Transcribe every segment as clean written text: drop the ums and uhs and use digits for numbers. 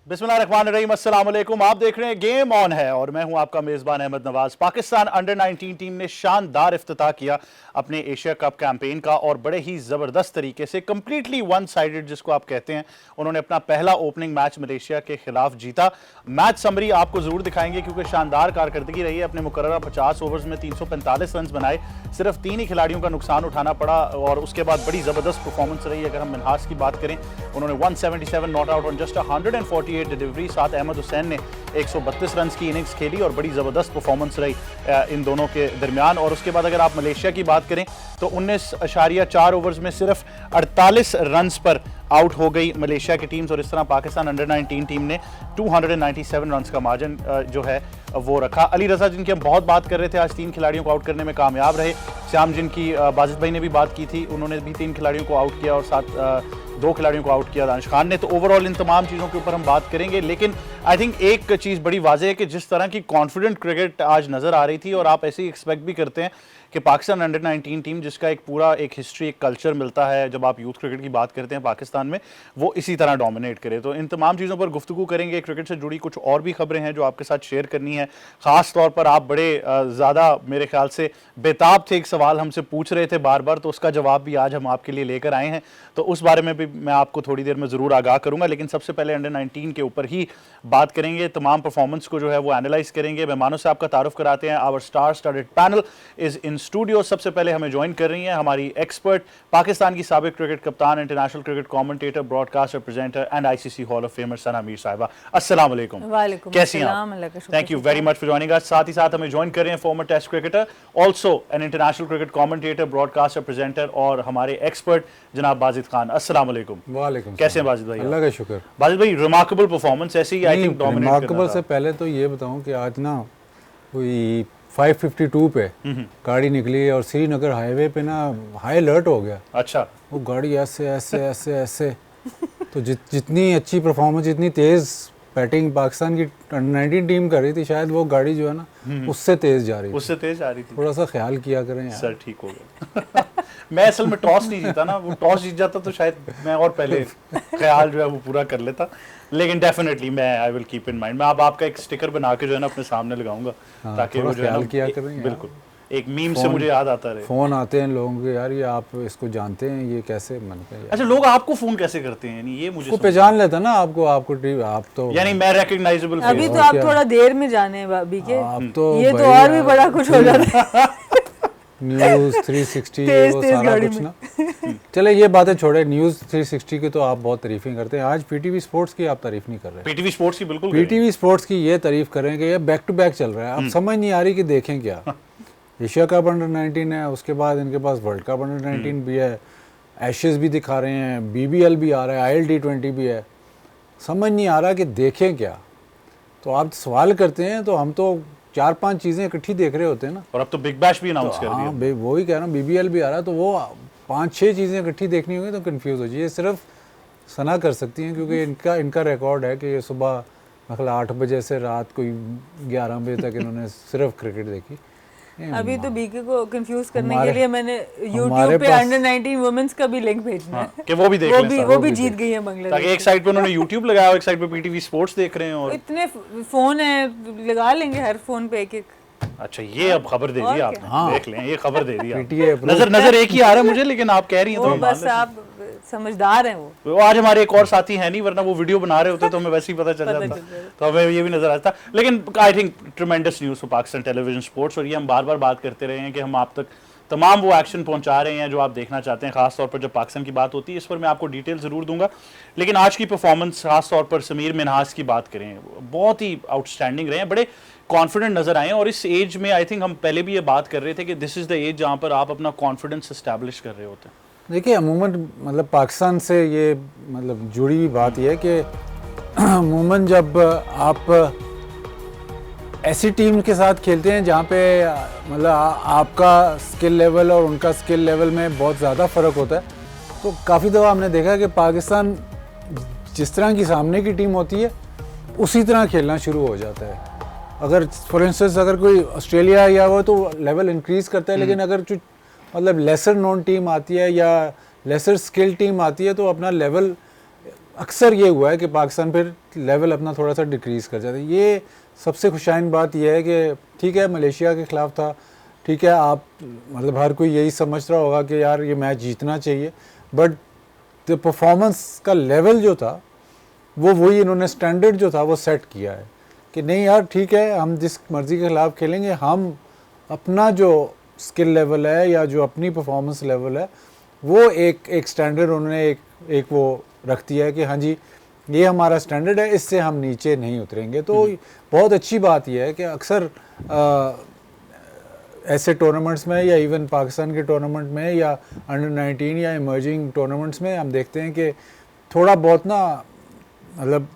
बिस्मिल्लाहिर्रहमानिर्रहीम, अस्सलाम वालेकुम। आप देख रहे हैं गेम ऑन है और मैं हूं आपका मेज़बान अहमद नवाज। पाकिस्तान अंडर 19 टीम ने शानदार इफ्तिताह किया अपने एशिया कप कैंपेन का और बड़े ही ज़बरदस्त तरीके से कंप्लीटली वन साइडेड जिसको आप कहते हैं, उन्होंने अपना पहला ओपनिंग मैच मलेशिया के खिलाफ जीता। मैच समरी आपको ज़रूर दिखाएंगे क्योंकि शानदार कारकर्दगी रही है। अपने मुकर्ररा 50 ओवर्स में 345 रन बनाए, सिर्फ 3 ही खिलाड़ियों का नुकसान उठाना पड़ा और उसके बाद बड़ी ज़बरदस्त परफॉर्मेंस रही। अगर हम मिनहास की बात करें, उन्होंने 177 not out on just 148 delivery, साथ अहमद हुसैन ने 132 रन की इनिंग्स खेली और बड़ी ज़बरदस्त परफॉर्मेंस रही इन दोनों के दरमियान। और उसके बाद अगर आप मलेशिया की बात करें तो 19.4 ओवर्स में सिर्फ 48 रन पर आउट हो गई मलेशिया की टीम्स और इस तरह पाकिस्तान अंडर 19 टीम ने 297 रन का मार्जिन जो है वो रखा। अली रजा जिनकी हम बहुत बात कर रहे थे, आज 3 खिलाड़ियों को आउट करने में कामयाब रहे। श्याम जिनकी बाजिद भाई ने भी बात की थी, उन्होंने भी 3 खिलाड़ियों को आउट किया और साथ 2 खिलाड़ियों को आउट किया दानिश खान ने। तो ओवरऑल इन तमाम चीज़ों के ऊपर हम बात करेंगे, लेकिन आई थिंक एक चीज़ बड़ी वाज़ेह है कि जिस तरह की कॉन्फिडेंट क्रिकेट आज नज़र आ रही थी और आप ऐसे ही एक्सपेक्ट भी करते हैं कि पाकिस्तान अंडर 19 टीम जिसका एक पूरा एक हिस्ट्री, एक कल्चर मिलता है जब आप यूथ क्रिकेट की बात करते हैं पाकिस्तान में, वो इसी तरह डोमिनेट करे। तो इन तमाम चीज़ों पर गुफ्तगू करेंगे। क्रिकेट से जुड़ी कुछ और भी खबरें हैं जो आपके साथ शेयर करनी है। ख़ास तौर पर आप बड़े ज़्यादा मेरे ख्याल से बेताब थे, एक सवाल हमसे पूछ रहे थे बार बार, तो उसका जवाब भी आज हम आपके लिए लेकर आए हैं। तो उस बारे में भी मैं आपको थोड़ी देर में ज़रूर आगाह करूँगा, लेकिन सबसे पहले अंडर 19 के ऊपर ही बात करेंगे। तमाम परफॉर्मेंस को जो है वो एनालाइज करेंगे। मेहमानों से आपका तारुफ कराते हैं। Our star studded panel is in studio. सबसे पहले हमें ज्वाइन कर रही हैं हमारी एक्सपर्ट, पाकिस्तान की साबिक cricket captain, international cricket commentator, broadcaster, presenter and ICC hall of famer Sana Mir साहिबा। अस्सलाम वालेकुम। कैसी हैं आप? Thank you very much for joining us. साथ ही साथ हमें ज्वाइन कर रहे हैं former test cricketer, also an international cricket commentator, broadcaster, presenter और हमारे एक्सपर्ट जनाब बाजिद खान। अस्सलाम वालेकुम। वालेकुम। कैसे हैं बाजिद भाई? अल्लाह का शुक्र। बाजिद भाई, रिमार्केबल परफॉर्मेंस, ऐसे ही आई थिंक डोमिनेट करना था। रिमार्केबल से पहले तो ये बताऊं कि आज ना कोई 552 पे गाड़ी निकली और श्रीनगर हाईवे पे ना हाई अलर्ट हो गया। अच्छा। वो गाड़ी ऐसे ऐसे ऐसे ऐसे तो जितनी अच्छी परफॉर्मेंस, जितनी तेज़ बैटिंग पाकिस्तान की अंडर 19 टीम कर रही थी, शायद वो गाड़ी जो है ना उससे तेज़ जा रही थी। उससे तेज आ रही थी। थोड़ा सा ख्याल किया करें यार। सर ठीक हो गया। मैं असल में टॉस नहीं जीता ना, वो टॉस जीत जाता तो शायद मैं और पहले ख्याल जो है वो पूरा कर लेता, लेकिन डेफिनेटली मैं I will keep in mind. मैं अब आपका एक स्टिकर बना के जो है ना अपने सामने लगाऊंगा, ताकि वो जो है ना किया करें। बिल्कुल एक मीम से मुझे याद आता रहे। फ़ोन आते हैं लोगों के, यार ये आप इसको जानते हैं, ये कैसे बनते हैं? अच्छा, लोग आपको फोन कैसे करते हैं? यानी ये मुझे को पहचान लेता ना आपको आप तो यानी मैं रिकॉग्नाइजेबल अभी तो आप थोड़ा देर में जाने हैं भाभी के, आप तो ये तो और भी बड़ा कुछ हो जाता है। न्यूज़ 360 वो सारा कुछ ना। चले ये बातें छोड़े, न्यूज़ 360 की तो आप बहुत तारीफें करते हैं। आज पीटीवी स्पोर्ट्स की आप तारीफ नहीं कर रहे। पीटीवी स्पोर्ट्स की बिल्कुल पीटीवी स्पोर्ट्स की ये तारीफ करें कि ये बैक टू बैक चल रहा है। अब समझ नहीं आ रही कि देखें क्या। एशिया कप अंडर 19 है, उसके बाद इनके पास वर्ल्ड कप अंडर 19 भी है, एशेज़ भी दिखा रहे हैं, बीबीएल भी आ रहा है, ILT20 भी है। समझ नहीं आ रहा कि देखें क्या। तो आप सवाल करते हैं तो हम तो 4-5 चीज़ें इकट्ठी देख रहे होते हैं ना। और अब तो बिग बैश भी अनाउंस कर दिया। हाँ, वो ही कह रहा हूँ, BBL भी आ रहा है, तो वो 5-6 चीज़ें इकट्ठी देखनी होगी तो कंफ्यूज हो जाइए। सिर्फ सना कर सकती हैं क्योंकि इनका रिकॉर्ड है कि ये सुबह मतलब 8 बजे से रात कोई 11 बजे तक इन्होंने सिर्फ क्रिकेट देखी। अभी तो बीके को कंफ्यूज करने के लिए मैंने YouTube पे अंडर 19 वुमेन्स का भी लिंक भेजना है कि वो भी देख लें। वो भी जीत गई है बांग्लादेश। ताकि एक साइड पे उन्होंने YouTube लगाया और एक साइड पे पीटीवी स्पोर्ट्स देख रहे हैं और इतने फोन है, लगा लेंगे हर फोन पे एक एक। अच्छा, ये अब खबर दे दी आपने। हाँ। देख लें, ये खबर दे दी आपने। PTA नजर एक ही आ रहा है मुझे, लेकिन आप कह रही हैं वो तो बस आप समझदार हैं। वो आज हमारे एक और साथी है नहीं, वरना वो वीडियो बना रहे होते तो हमें वैसे ही पता चल जाता, तो हमें ये भी नजर आता। लेकिन I think ट्रेमेंडस news for Pakistan television sports, और ये हम बार बार बात करते रहे हैं कि हम आप तक तमाम वो एक्शन पहुंचा रहे हैं जो आप देखना चाहते हैं, खासतौर पर जब पाकिस्तान की बात होती है। इस पर मैं आपको डिटेल ज़रूर दूंगा, लेकिन आज की परफॉर्मेंस खासतौर पर समीर मिनहास की बात करें, बहुत ही आउटस्टैंडिंग रहे हैं, बड़े कॉन्फिडेंट नजर आए हैं। और इस एज में आई थिंक हम पहले भी ये बात कर रहे थे कि दिस इज़ द एज जहाँ पर आप अपना कॉन्फिडेंस इस्टेब्लिश कर रहे होते हैं। देखिए, अमूमन मतलब पाकिस्तान से ये मतलब जुड़ी हुई बात यह है कि अमूमन जब आप ऐसी टीम के साथ खेलते हैं जहाँ पे मतलब आपका स्किल लेवल और उनका स्किल लेवल में बहुत ज़्यादा फ़र्क होता है, तो काफ़ी दफ़ा हमने देखा कि पाकिस्तान जिस तरह की सामने की टीम होती है उसी तरह खेलना शुरू हो जाता है। अगर फॉर इंस्टेंस अगर कोई ऑस्ट्रेलिया या वो तो लेवल इंक्रीज़ करता है, लेकिन अगर जो मतलब लेसर नॉन टीम आती है या लेसर स्किल टीम आती है तो अपना लेवल अक्सर ये हुआ है कि पाकिस्तान फिर लेवल अपना थोड़ा सा डिक्रीज़ कर जाता है। ये सबसे खुशाइन बात यह है कि ठीक है मलेशिया के ख़िलाफ़ था, ठीक है आप मतलब हर कोई यही समझ रहा होगा कि यार ये मैच जीतना चाहिए, बट द परफॉर्मेंस का लेवल जो था वो वही इन्होंने स्टैंडर्ड जो था वो सेट किया है कि नहीं यार ठीक है हम जिस मर्ज़ी के ख़िलाफ़ खेलेंगे, हम अपना जो स्किल लेवल है या जो अपनी परफॉर्मेंस लेवल है वो एक स्टैंडर्ड उन्होंने एक वो रख दिया है कि हाँ जी ये हमारा स्टैंडर्ड है, इससे हम नीचे नहीं उतरेंगे। तो बहुत अच्छी बात यह है कि अक्सर ऐसे टूर्नामेंट्स में या इवन पाकिस्तान के टूर्नामेंट में या अंडर-19 या इमर्जिंग टूर्नामेंट्स में हम देखते हैं कि थोड़ा बहुत ना मतलब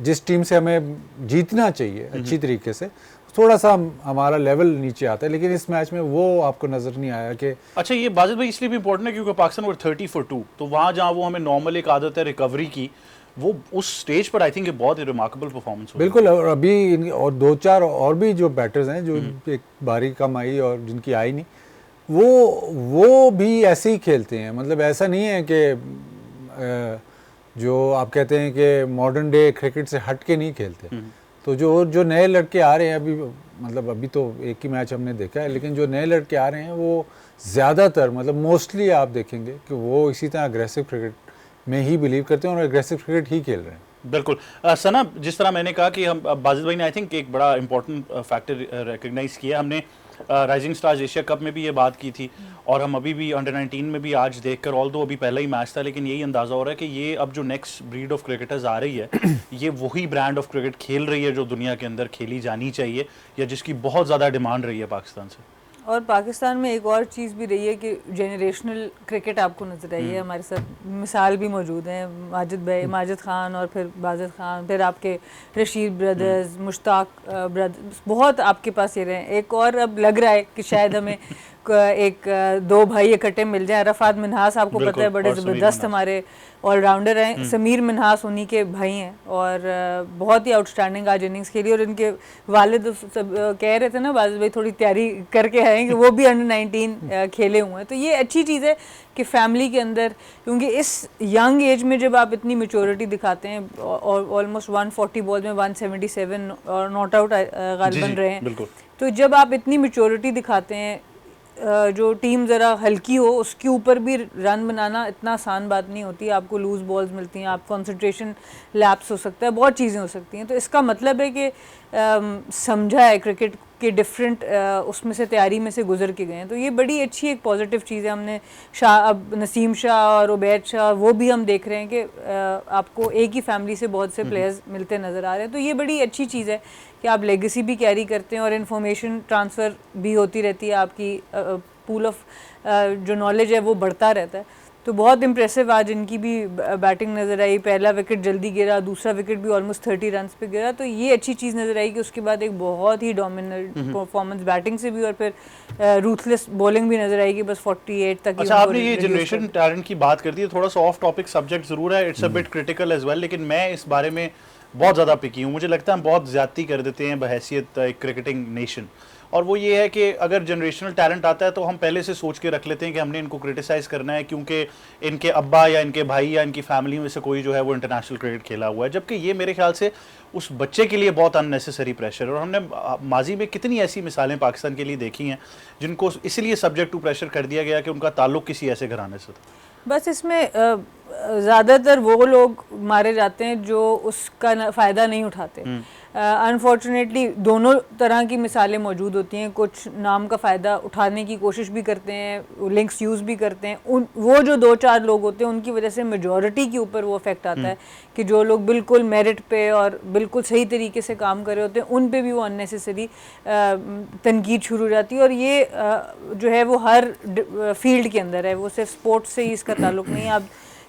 जिस टीम से हमें जीतना चाहिए अच्छी तरीके से थोड़ा सा हमारा लेवल नीचे आता है, लेकिन इस मैच में वो आपको नज़र नहीं आया कि अच्छा ये बाजिद भाई इसलिए भी इंपॉर्टेंट है क्योंकि पाकिस्तान और 30 for 2, तो वहाँ जहाँ वो हमें नॉर्मल एक आदत है रिकवरी की, वो उस स्टेज पर आई थिंक बहुत ही रिमार्केबल परफॉर्मेंस हो। बिल्कुल, और अभी और 2-4 और भी जो बैटर्स हैं जो एक बारी कम आई और जिनकी आई नहीं, वो भी ऐसे ही खेलते हैं। मतलब ऐसा नहीं है कि जो आप कहते हैं कि मॉडर्न डे क्रिकेट से हट के नहीं खेलते। तो जो नए लड़के आ रहे हैं अभी, मतलब अभी तो एक ही मैच हमने देखा है, लेकिन जो नए लड़के आ रहे हैं वो ज़्यादातर मतलब मोस्टली आप देखेंगे कि वो इसी तरह अग्रेसिव क्रिकेट में ही बिलीव करते हैं और एग्रेसिव क्रिकेट ही खेल रहे हैं। बिल्कुल सना, जिस तरह मैंने कहा कि हम बाजिद भाई ने आई थिंक एक बड़ा इंपॉर्टेंट फैक्टर रिकग्नाइज किया। हमने राइजिंग स्टार्स एशिया कप में भी ये बात की थी और हम अभी भी अंडर-19 में भी आज देखकर, ऑल्दो अभी पहला ही मैच था, लेकिन यही अंदाज़ा हो रहा है कि ये अब जो नेक्स्ट ब्रीड ऑफ क्रिकेटर्स आ रही है ये वही ब्रांड ऑफ क्रिकेट खेल रही है जो दुनिया के अंदर खेली जानी चाहिए या जिसकी बहुत ज़्यादा डिमांड रही है पाकिस्तान से। और पाकिस्तान में एक और चीज़ भी रही है कि जेनरेशनल क्रिकेट आपको नजर आई है। हमारे साथ मिसाल भी मौजूद हैं, माजिद खान और फिर बाजिद खान, फिर आपके रशीद ब्रदर्स, मुश्ताक ब्रदर्स, बहुत आपके पास ये रहे। एक और अब लग रहा है कि शायद हमें एक दो भाई इकट्ठे मिल जाए। रफ़ात मिन्हास आपको पता है बड़े ज़बरदस्त हमारे ऑलराउंडर हैं, समीर मिन्हास उन्हीं के भाई हैं और बहुत ही आउटस्टैंडिंग आज इनिंग्स खेली। और इनके वालिद कह रहे थे ना बाजिद भाई थोड़ी तैयारी करके आए हैं कि वो भी अंडर-19 खेले हुए हैं। तो ये अच्छी चीज़ है कि फैमिली के अंदर, क्योंकि इस यंग एज में जब आप इतनी मैच्योरिटी दिखाते हैं और ऑलमोस्ट 140 बॉल में 177 और नॉट आउट गालिबन रहे हैं, तो जब आप इतनी मैच्योरिटी दिखाते हैं, जो टीम ज़रा हल्की हो उसके ऊपर भी रन बनाना इतना आसान बात नहीं होती। आपको लूज़ बॉल्स मिलती हैं, आप कंसंट्रेशन लैप्स हो सकता है, बहुत चीज़ें हो सकती हैं। तो इसका मतलब है कि समझा है क्रिकेट के डिफरेंट उसमें से तैयारी में से गुजर के गए हैं। तो ये बड़ी अच्छी एक पॉजिटिव चीज़ है। हमने अब नसीम शाह और उबैद शाह वो भी हम देख रहे हैं कि आपको एक ही फैमिली से बहुत से प्लेयर्स मिलते नज़र आ रहे हैं। तो ये बड़ी अच्छी चीज़ है कि आप लेगेसी भी कैरी करते हैं और इन्फॉर्मेशन ट्रांसफ़र भी होती रहती है, आपकी पूल ऑफ जो नॉलेज है वो बढ़ता रहता है। तो बहुत इंप्रेसिव आज इनकी भी बैटिंग नज़र आई। पहला विकेट जल्दी गिरा, दूसरा विकेट भी ऑलमोस्ट 30 रन पे गिरा। तो ये अच्छी चीज़ नज़र आई कि उसके बाद एक बहुत ही डोमिनेंट परफॉर्मेंस बैटिंग से भी और फिर रूथलेस बॉलिंग भी नज़र आई कि बस 48 तक। अच्छा, आपने ये जनरेशन टैलेंट की बात कर दी है, थोड़ा सा ऑफ टॉपिक सब्जेक्ट ज़रूर है, it's a bit critical as well, लेकिन मैं इस बारे में बहुत ज़्यादा पिकी हूँ। मुझे लगता है हम बहुत ज़्यादती कर देते हैं बहैसियत एक क्रिकेटिंग नेशन, और वो ये है कि अगर जनरेशनल टैलेंट आता है तो हम पहले से सोच के रख लेते हैं कि हमने इनको क्रिटिसाइज़ करना है क्योंकि इनके अब्बा या इनके भाई या इनकी फैमिली में से कोई जो है वो इंटरनेशनल क्रिकेट खेला हुआ है, जबकि ये मेरे ख्याल से उस बच्चे के लिए बहुत अननेसेसरी प्रेशर। और हमने माजी में कितनी ऐसी मिसालें पाकिस्तान के लिए देखी हैं जिनको इसलिए सब्जेक्ट टू प्रेशर कर दिया गया कि उनका ताल्लुक किसी ऐसे घराने से था। बस इसमें ज़्यादातर वो लोग मारे जाते हैं जो उसका फ़ायदा नहीं उठाते। अनफॉर्चुनेटली दोनों तरह की मिसालें मौजूद होती हैं। कुछ नाम का फ़ायदा उठाने की कोशिश भी करते हैं, लिंक्स यूज़ भी करते हैं। वो जो 2-4 लोग होते हैं उनकी वजह से मेजॉरिटी के ऊपर वो इफेक्ट आता है कि जो लोग बिल्कुल मेरिट पे और बिल्कुल सही तरीके से काम कर रहे होते हैं उन पे भी वो अननेसेसरी तनकीद शुरू हो जाती है। और ये जो है वो हर फील्ड के अंदर है, वो सिर्फ स्पोर्ट्स से ही इसका ताल्लुक़ नहीं है। आप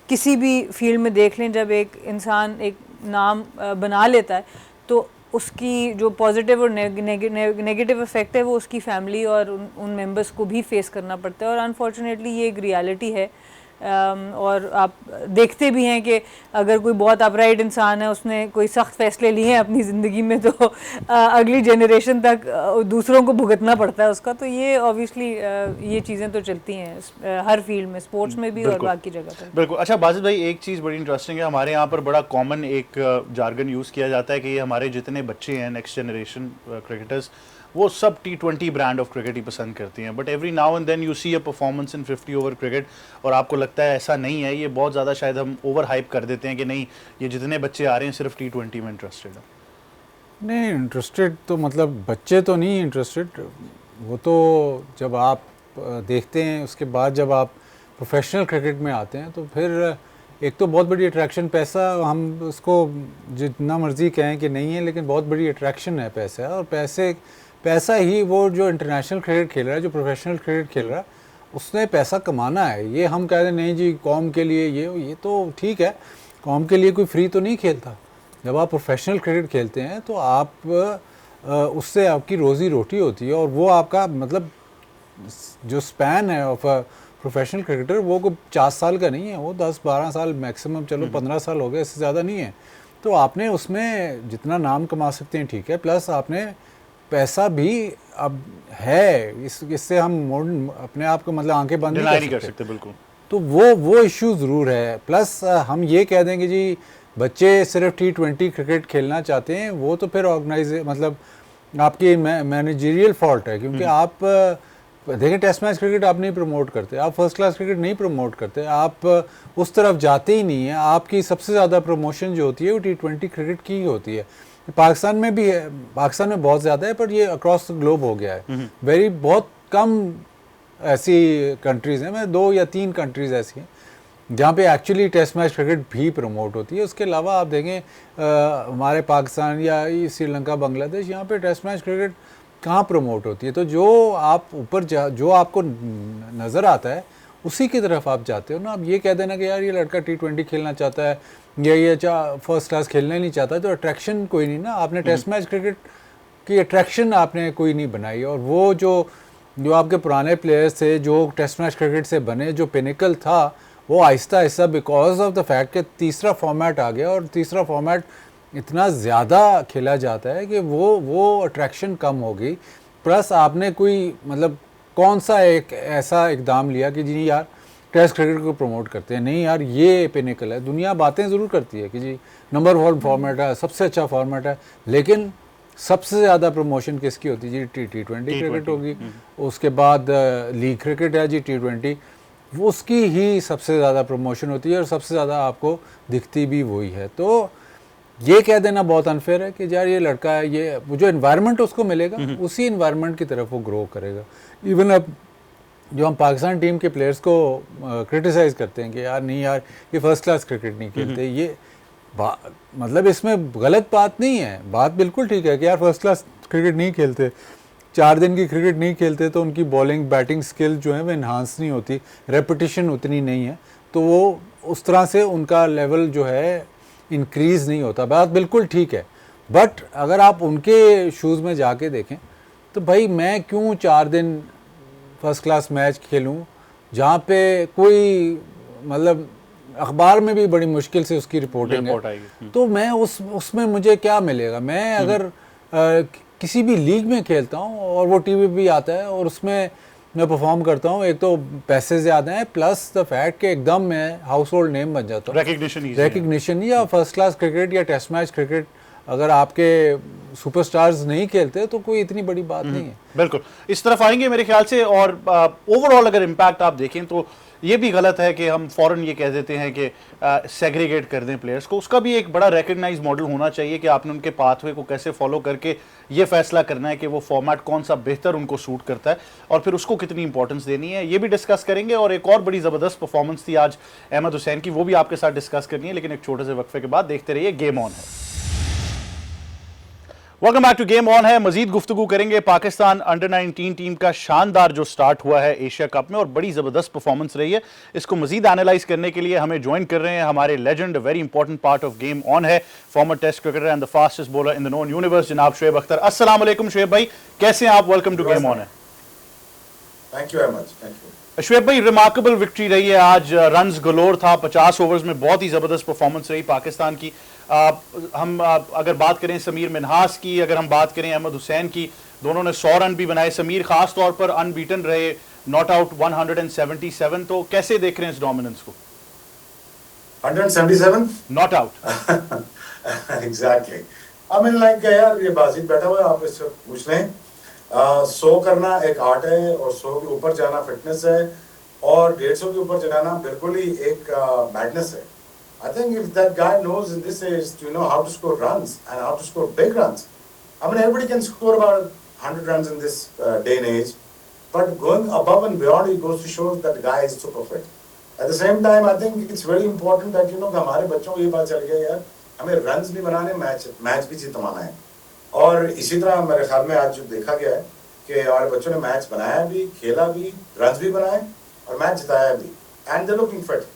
किसी भी फील्ड में देख लें, जब एक इंसान एक नाम बना लेता है तो उसकी जो पॉजिटिव और नेगेटिव इफेक्ट है वो उसकी फैमिली और उन मेंबर्स को भी फेस करना पड़ता है। और अनफॉर्चुनेटली ये एक रियलिटी है और आप देखते भी हैं कि अगर कोई बहुत अपराइट इंसान है, उसने कोई सख्त फैसले लिए हैं अपनी ज़िंदगी में, तो अगली जनरेशन तक दूसरों को भुगतना पड़ता है उसका। तो ये ऑब्वियसली ये चीज़ें तो चलती हैं हर फील्ड में, स्पोर्ट्स में भी और बाकी जगह पर। बिल्कुल। अच्छा बाजिद भाई, एक चीज़ बड़ी इंटरेस्टिंग है, हमारे यहाँ पर बड़ा कॉमन एक जार्गन यूज़ किया जाता है कि ये हमारे जितने बच्चे हैं नेक्स्ट जनरेशन क्रिकेटर्स, वो सब T20 ब्रांड ऑफ क्रिकेट ही पसंद करती हैं, but every now and then you see a performance in 50 over cricket, और आपको लगता है ऐसा नहीं है, ये बहुत ज़्यादा शायद हम ओवर हाइप कर देते हैं कि नहीं ये जितने बच्चे आ रहे हैं सिर्फ T20 में इंटरेस्टेड है। नहीं, इंटरेस्टेड तो मतलब बच्चे तो नहीं इंटरेस्टेड, वो तो जब आप देखते हैं उसके बाद जब आप प्रोफेशनल क्रिकेट में आते हैं तो फिर एक तो बहुत बड़ी अट्रैक्शन पैसा, हम उसको जितना मर्जी कहें कि नहीं है, लेकिन बहुत बड़ी अट्रैक्शन है पैसा, और पैसा ही वो जो इंटरनेशनल क्रिकेट खेल रहा है, जो प्रोफेशनल क्रिकेट खेल रहा है, उसने पैसा कमाना है। ये हम कह रहे नहीं जी कौम के लिए ये तो ठीक है, कौम के लिए कोई फ्री तो नहीं खेलता। जब आप प्रोफेशनल क्रिकेट खेलते हैं तो आप उससे आपकी रोज़ी रोटी होती है, और वो आपका मतलब जो स्पैन है ऑफ प्रोफेशनल क्रिकेटर वो कोई 4 साल का नहीं है, वो 10-12 साल मैक्सिमम, चलो 15 साल हो गए, इससे ज़्यादा नहीं है। तो आपने उसमें जितना नाम कमा सकते हैं ठीक है, प्लस आपने पैसा भी अब है, इससे हम अपने आप को मतलब आंखें बंद नहीं कर सकते। बिल्कुल। तो वो इशू ज़रूर है। प्लस हम ये कह देंगे जी बच्चे सिर्फ T20 क्रिकेट खेलना चाहते हैं, वो तो फिर ऑर्गेनाइज मतलब आपकी मैनेजरियल फॉल्ट है, क्योंकि आप देखिए टेस्ट मैच क्रिकेट आप नहीं प्रमोट करते, आप फर्स्ट क्लास क्रिकेट नहीं प्रमोट करते, आप उस तरफ जाते ही नहीं है। आपकी सबसे ज़्यादा प्रमोशन जो होती है वो T20 क्रिकेट की ही होती है। पाकिस्तान में भी है, पाकिस्तान में बहुत ज़्यादा है, पर ये अक्रॉस द ग्लोब हो गया है। बहुत कम ऐसी कंट्रीज़ हैं, मैं 2 या 3 कंट्रीज़ ऐसी हैं जहाँ पे एक्चुअली टेस्ट मैच क्रिकेट भी प्रमोट होती है। उसके अलावा आप देखें हमारे पाकिस्तान या श्रीलंका, बांग्लादेश, यहाँ पे टेस्ट मैच क्रिकेट कहाँ प्रमोट होती है। तो जो आप ऊपर जो आपको नज़र आता है उसी की तरफ आप जाते हो ना। आप ये कह देना कि यार ये लड़का T20 खेलना चाहता है या ये फर्स्ट क्लास खेलना ही नहीं चाहता, तो अट्रैक्शन कोई नहीं ना। आपने टेस्ट मैच क्रिकेट की अट्रैक्शन आपने कोई नहीं बनाई, और वो जो आपके पुराने प्लेयर्स थे जो टेस्ट मैच क्रिकेट से बने, जो पिनिकल था, वो Aahista Aahista because of the fact कि तीसरा फॉर्मेट आ गया, और तीसरा फॉर्मेट इतना ज़्यादा खेला जाता है कि वो अट्रैक्शन कम हो गई। प्लस आपने कोई मतलब कौन सा एक ऐसा इकदाम लिया कि जी यार टेस्ट क्रिकेट को प्रमोट करते हैं, नहीं यार ये पिनिकल है। दुनिया बातें ज़रूर करती है कि जी नंबर 1 फॉर्मेट है, सबसे अच्छा फॉर्मेट है, लेकिन सबसे ज़्यादा प्रमोशन किसकी होती है जी? T20 क्रिकेट होगी। उसके बाद लीग क्रिकेट है जी T20, वो उसकी ही सबसे ज़्यादा प्रमोशन होती है और सबसे ज़्यादा आपको दिखती भी वही है। तो ये कह देना बहुत अनफेयर है कि यार ये लड़का है, ये जो एनवायरनमेंट उसको मिलेगा उसी एनवायरनमेंट की तरफ वो ग्रो करेगा। इवन अब जो हम पाकिस्तान टीम के प्लेयर्स को क्रिटिसाइज़ करते हैं कि यार नहीं यार ये फर्स्ट क्लास क्रिकेट नहीं खेलते, ये मतलब इसमें गलत बात नहीं है, बात बिल्कुल ठीक है कि यार फर्स्ट क्लास क्रिकेट नहीं खेलते, 4 दिन की क्रिकेट नहीं खेलते, तो उनकी बॉलिंग बैटिंग स्किल जो है वो इन्हांस नहीं होती, रेपिटेशन उतनी नहीं है, तो वो उस तरह से उनका लेवल जो है इंक्रीज़ नहीं होता। बात बिल्कुल ठीक है, बट अगर आप उनके शूज़ में जाके देखें तो भाई मैं क्यों 4 दिन फर्स्ट क्लास मैच खेलूं जहाँ पे कोई मतलब अखबार में भी बड़ी मुश्किल से उसकी रिपोर्टिंग है, तो मैं उसमें मुझे क्या मिलेगा? मैं अगर किसी भी लीग में खेलता हूँ और वो टीवी भी आता है और उसमें मैं परफॉर्म करता हूँ, एक तो पैसे ज़्यादा हैं, प्लस द फैक्ट कि एकदम मैं हाउस होल्ड नेम बन जाता हूँ, रिकग्निशन। या फर्स्ट क्लास क्रिकेट या टेस्ट मैच क्रिकेट अगर आपके सुपरस्टार्स नहीं खेलते तो कोई इतनी बड़ी बात नहीं है। बिल्कुल, इस तरफ आएंगे मेरे ख्याल से। और ओवरऑल अगर इम्पैक्ट आप देखें तो ये भी गलत है कि हम फौरन ये कह देते हैं कि सेग्रीगेट कर दें प्लेयर्स को। उसका भी एक बड़ा रिकग्नाइज मॉडल होना चाहिए कि आपने उनके पाथवे को कैसे फॉलो करके ये फैसला करना है कि वो फॉर्मेट कौन सा बेहतर उनको सूट करता है और फिर उसको कितनी इंपॉर्टेंस देनी है, ये भी डिस्कस करेंगे। और एक और बड़ी ज़बरदस्त परफॉर्मेंस थी आज अहमद हुसैन की, वो भी आपके साथ डिस्कस करनी है, लेकिन एक छोटे से वक्फे के बाद। देखते रहिए, गेम ऑन है। Welcome back to game on है। मजीद गुफ्तगू करेंगे पाकिस्तान अंडर-19 टीम का शानदार जो स्टार्ट हुआ है एशिया कप में और बड़ी ज़बरदस्त परफॉर्मेंस रही है। इसको मजीद एनालाइज करने के लिए हमें ज्वाइन कर रहे हैं हमारे legend, very important part of game on है, former test cricketer and the fastest bowler in the known universe, जनाब शुएब अख्तर। अस्सलाम वालेकुम शुएब भाई, कैसे हैं आप? वेलकम टू गेम ऑन है। Thank you very much. Thank you. Shoaib भाई, रिमार्केबल विक्ट्री रही है आज, रन्स गलोर था, 50 ओवर्स में बहुत ही ज़बरदस्त परफॉर्मेंस रही पाकिस्तान की। अगर बात करें समीर मिन्हास की, अगर हम बात करें अहमद हुसैन की, दोनों ने 100 रन भी बनाए। समीर खास तौर पर अनबीटन रहे, नॉट आउट 177। तो कैसे देख रहे हैं इस डोमिनेंस को? 177 not out. Exactly. I mean like यार, ये बाजिद बैठा हुआ है, आप इससे पूछ लें। 100 करना एक आर्ट है और 100 के ऊपर जाना फिटनेस है, और 150 के ऊपर जाना बिल्कुल ही एक मैडनेस है। I think if that guy knows in this age to know how to score runs and how to score big runs, I mean everybody can score about 100 runs in this day and age, but going above and beyond, it goes to show that guy is super fit. At the same time, I think it's very important that कि हमारे बच्चों को ये बात चल गया यार, हमें runs भी बनाने, मैच भी जितवाना है। और इसी तरह मेरे ख्याल में आज जो देखा गया है कि हमारे बच्चों ने मैच बनाया भी, खेला भी, रन्स भी बनाए और मैच जिताया भी, and they looking fit.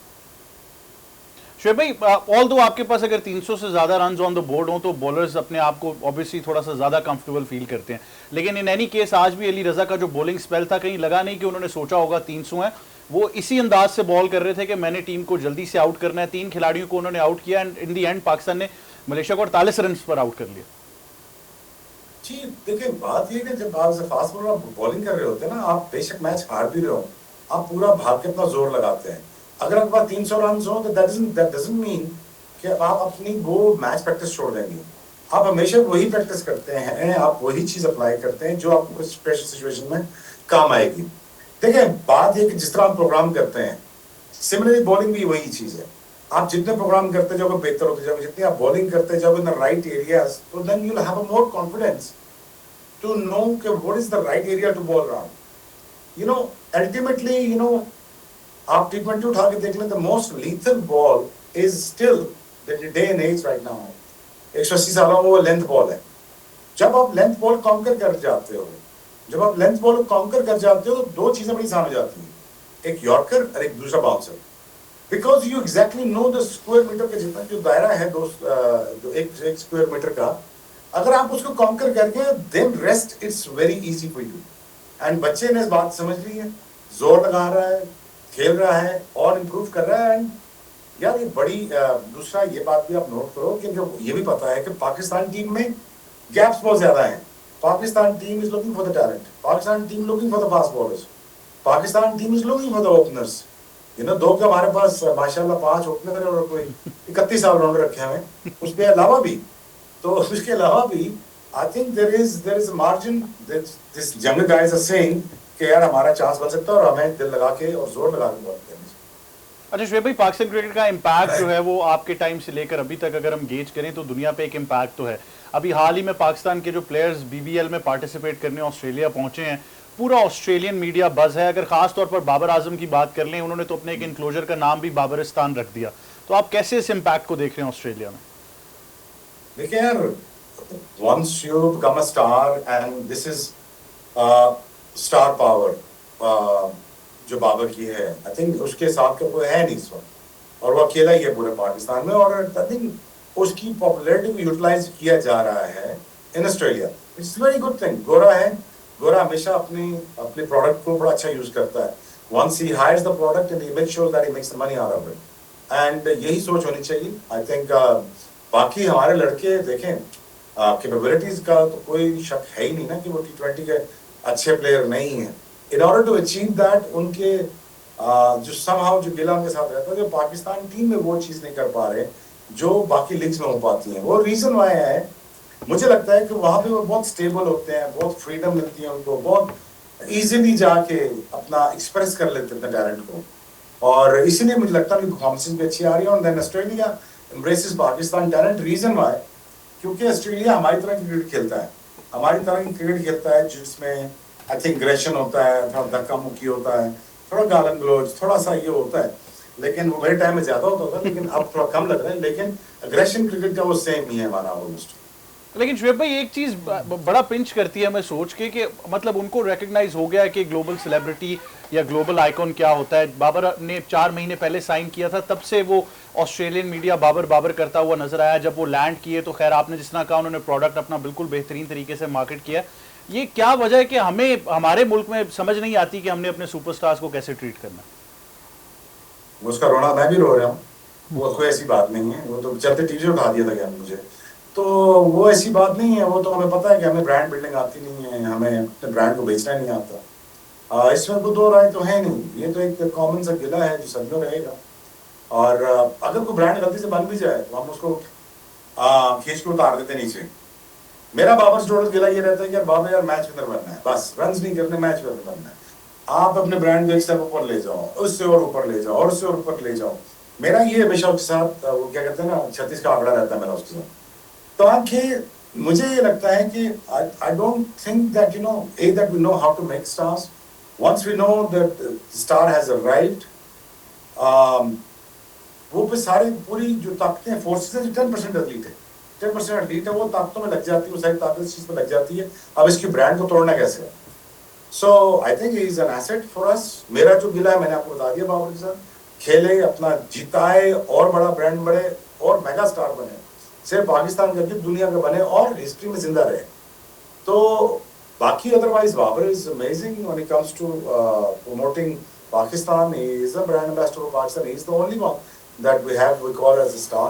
Shoaib भाई, ऑल्दो आपके पास अगर 300 से ज़्यादा रन्स ऑन द बोर्ड हों तो बॉलर्स अपने आप को ऑब्वियसली थोड़ा सा ज़्यादा कंफर्टेबल फील करते हैं, लेकिन इन एनी केस आज भी अली रज़ा का जो बॉलिंग स्पेल था, कहीं लगा नहीं कि उन्होंने सोचा होगा 300 है। वो इसी अंदाज से बॉल कर रहे थे कि मैंने टीम को जल्दी से आउट करना है। 3 खिलाड़ियों को उन्होंने आउट किया and in the and Pakistan ने मलेशिया को 48 रन पर आउट कर लिया। जी देखिए, बात ये कि जब आप फास्ट बॉलर बॉलिंग कर रहे होते हैं ना, आप बेशक मैच हार भी रहे हो, आप पूरा भाग के अपना जोर लगाते हैं। अगर आपके पास 300 रन हो तो दैट डजंट मीन कि आप अपनी वो मैच प्रैक्टिस छोड़ देंगे। आप हमेशा वही प्रैक्टिस करते हैं, आप वही चीज अप्लाई करते हैं जो आपको कुछ स्पेशल सिचुएशन में काम आएगी। देखिए, बात ये कि जिस तरह आप प्रोग्राम करते हैं, सिमिलरली बॉलिंग भी वही चीज है। आप जितने प्रोग्राम करते जाओगे बेहतर होते जाओगे, जितनी आप बॉलिंग करते जाओगे इन द राइट एरियाज, तो then you will have a more confidence to know कि what is the right area to bowl around. You know, ultimately you know, आप T20 उठा के देख लें, the most lethal ball is still the day and age right now 180 सालों वो length ball है। जब आप लेंथ बॉल कॉन्कर कर जाते हो, जब आप लेंथ बॉल कॉन्कर कर जाते हो, तो दो चीजें बड़ी सामने जाती हैं, एक यॉर्कर और एक दूसरा bouncer. Because you exactly know the square metre का जितना जो दायरा है जो एक स्क्वायर मीटर का, अगर आप उसको कॉन्कर करके then rest it's very easy for you. And बच्चे ने इस बात समझ ली है, जोर लगा रहा है, खेल रहा है और इम्प्रूव कर रहा है। एंड यार ये बड़ी दूसरा ये बात भी आप नोट करो कि ये भी पता है कि पाकिस्तान टीम में गैप्स बहुत ज्यादा हैं। Pakistan team is looking for the talent, Pakistan team looking for the fast bowlers, Pakistan team is looking for the openers. You know, 2 के हमारे पास माशाल्लाह 5 ओपनर और कोई 31 ऑलराउंडर रखे हुए हैं। उसके अलावा भी I think there is a margin that this younger guys are saying कि यार हमारा चांस बन सकता है और हमें दिल लगा के और जोर लगा के बॉल करनी चाहिए। अच्छा शुएब भाई, पाकिस्तान क्रिकेट का इम्पैक्ट जो है वो आपके टाइम से लेकर अभी तक अगर हम गेज करें तो दुनिया पे एक इम्पैक्ट तो है। अभी हाल ही में पाकिस्तान के जो प्लेयर्स BBL में पार्टिसिपेट करने ऑस्ट्रेलिया पहुंचे हैं, पूरा ऑस्ट्रेलियन मीडिया बज है। अगर खास तौर पर बाबर आजम की बात कर लें, उन्होंने तो अपने एक इनक्लोजर का नाम भी बाबरिस्तान रख दिया। तो आप कैसे इस इम्पैक्ट को देख रहे हैं ऑस्ट्रेलिया में? देखिए यार, once you become a star and this is star power जो बाबर की है, आई थिंक उसके साथ का कोई है नहीं इस वक्त, और वो अकेला ही है पूरे पाकिस्तान में। और आई थिंक उसकी पॉपुलैरिटी को यूटिलाइज किया जा रहा है in Australia. It's very good thing. गोरा है, गोरा हमेशा अपने प्रोडक्ट को बड़ा अच्छा यूज करता है। Once he hires the product and he make sure that he makes the money out of it, and यही सोच होनी चाहिए। आई थिंक बाकी हमारे लड़के देखें, कैपेबिलिटीज का तो कोई शक है ही नहीं ना कि वो T20 के अच्छे प्लेयर नहीं है। In order to achieve that, उनके जो समहाउ जो गिला उनके साथ रहता है, जो पाकिस्तान टीम में वो चीज़ नहीं कर पा रहे जो बाकी लीग्स में हो पाती हैं। वो रीज़न वाई है, मुझे लगता है कि वहाँ पे वो बहुत स्टेबल होते हैं, बहुत फ्रीडम मिलती है उनको, बहुत ईजिली जाके अपना एक्सप्रेस कर लेते हैं टैलेंट को, और इसीलिए मुझे लगता है कि परफॉर्मेंस भी अच्छी आ रही है। और then Australia embraces Pakistan talent. Reason why, क्योंकि ऑस्ट्रेलिया हमारी तरह की क्रिकेट खेलता है, हमारी तरह की क्रिकेट खेलता है जिसमें आई थिंक ग्रेशन होता है, थोड़ा धक्का मुक्की होता है, थोड़ा गालन गलोच, थोड़ा सा ये होता है। लेकिन वो मेरे टाइम में ज़्यादा होता था, लेकिन अब थोड़ा कम लग रहा है। लेकिन अग्रेशन क्रिकेट का वो सेम ही है हमारा ऑलमोस्ट। लेकिन शुएब भाई, एक चीज़ बड़ा पिंच करती है हमें सोच के कि मतलब उनको रिकग्नाइज हो गया है कि ग्लोबल सेलिब्रिटी या ग्लोबल आइकॉन क्या होता है। बाबर ने 4 महीने पहले साइन किया था, तब से वो ऑस्ट्रेलियन मीडिया बाबर बाबर करता हुआ नजर आया। जब वो लैंड किए तो खैर आपने जिस तरह कहा, उन्होंने प्रोडक्ट अपना बिल्कुल बेहतरीन तरीके से मार्केट किया, ये क्या वजह है कि हमें हमारे मुल्क में समझ नहीं आती कि हमने अपने सुपरस्टार्स को कैसे ट्रीट करना है? उसका रोना मैं भी रो रहा हूँ, वो कोई ऐसी बात नहीं है, वो तो चलते टीवी उठा दिया था क्या मुझे, तो वो ऐसी बात नहीं है, वो तो हमें पता है कि हमें ब्रांड बिल्डिंग आती नहीं है, हमें अपने ब्रांड को बेचना नहीं आता। इसमें कोई दो राय तो है नहीं, ये तो एक कॉमन सा गिला है जो सदियों रहेगा। और अगर कोई ब्रांड गलती से बन भी जाए तो हम उसको खींच के उतार देते नीचे। मेरा बाबर से टोटल गिला ये रहता है कि यार बाबर यार मैच विनर बनना है, बस रन्स नहीं करने, मैच विनर बनना है। आप अपने ब्रांड को एक स्टेप ऊपर ले जाओ, उससे और ऊपर ले जाओ, और उससे और ऊपर ले जाओ। मेरा ये हमेशा उसके साथ वो क्या कहते हैं ना 36 का आंकड़ा रहता है मेरा उसके साथ। तो आखिर मुझे ये लगता है कि I don't think that you know that we know how to make stars. Once we know that star has arrived, वो पे सारी पूरी जो ताकतें फोर्सेस है, 10% एथलीट है, 10% एथलीट है, वो ताकतों में लग जाती है, वो सारी ताकत इस चीज में लग जाती है। अब इसकी ब्रांड को तोड़ना कैसे है? So I think he is an asset for us. मेरा जो गिला है मैंने आपको बता दिया, बाबर के साथ खेले, अपना जिताए, और बड़ा ब्रांड बने, और मेगा स्टार बने, सिर्फ पाकिस्तान करके दुनिया का बने, और हिस्ट्री में जिंदा रहे। तो बाकी otherwise Babar is amazing when it comes to promoting Pakistan. He is a brand ambassador of Pakistan. He is the only one that we call as a star.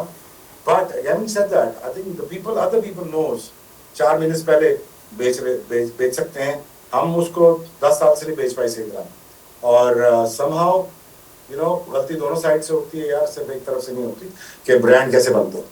But having said that, I think other people knows 4 महीने पहले बेच सकते हैं, हम उसको 10 साल से नहीं बेच पाए सही तरह। और somehow you know गलती दोनों साइड से होती है यार, सिर्फ एक तरफ से नहीं होती कि ब्रांड कैसे बनते हैं।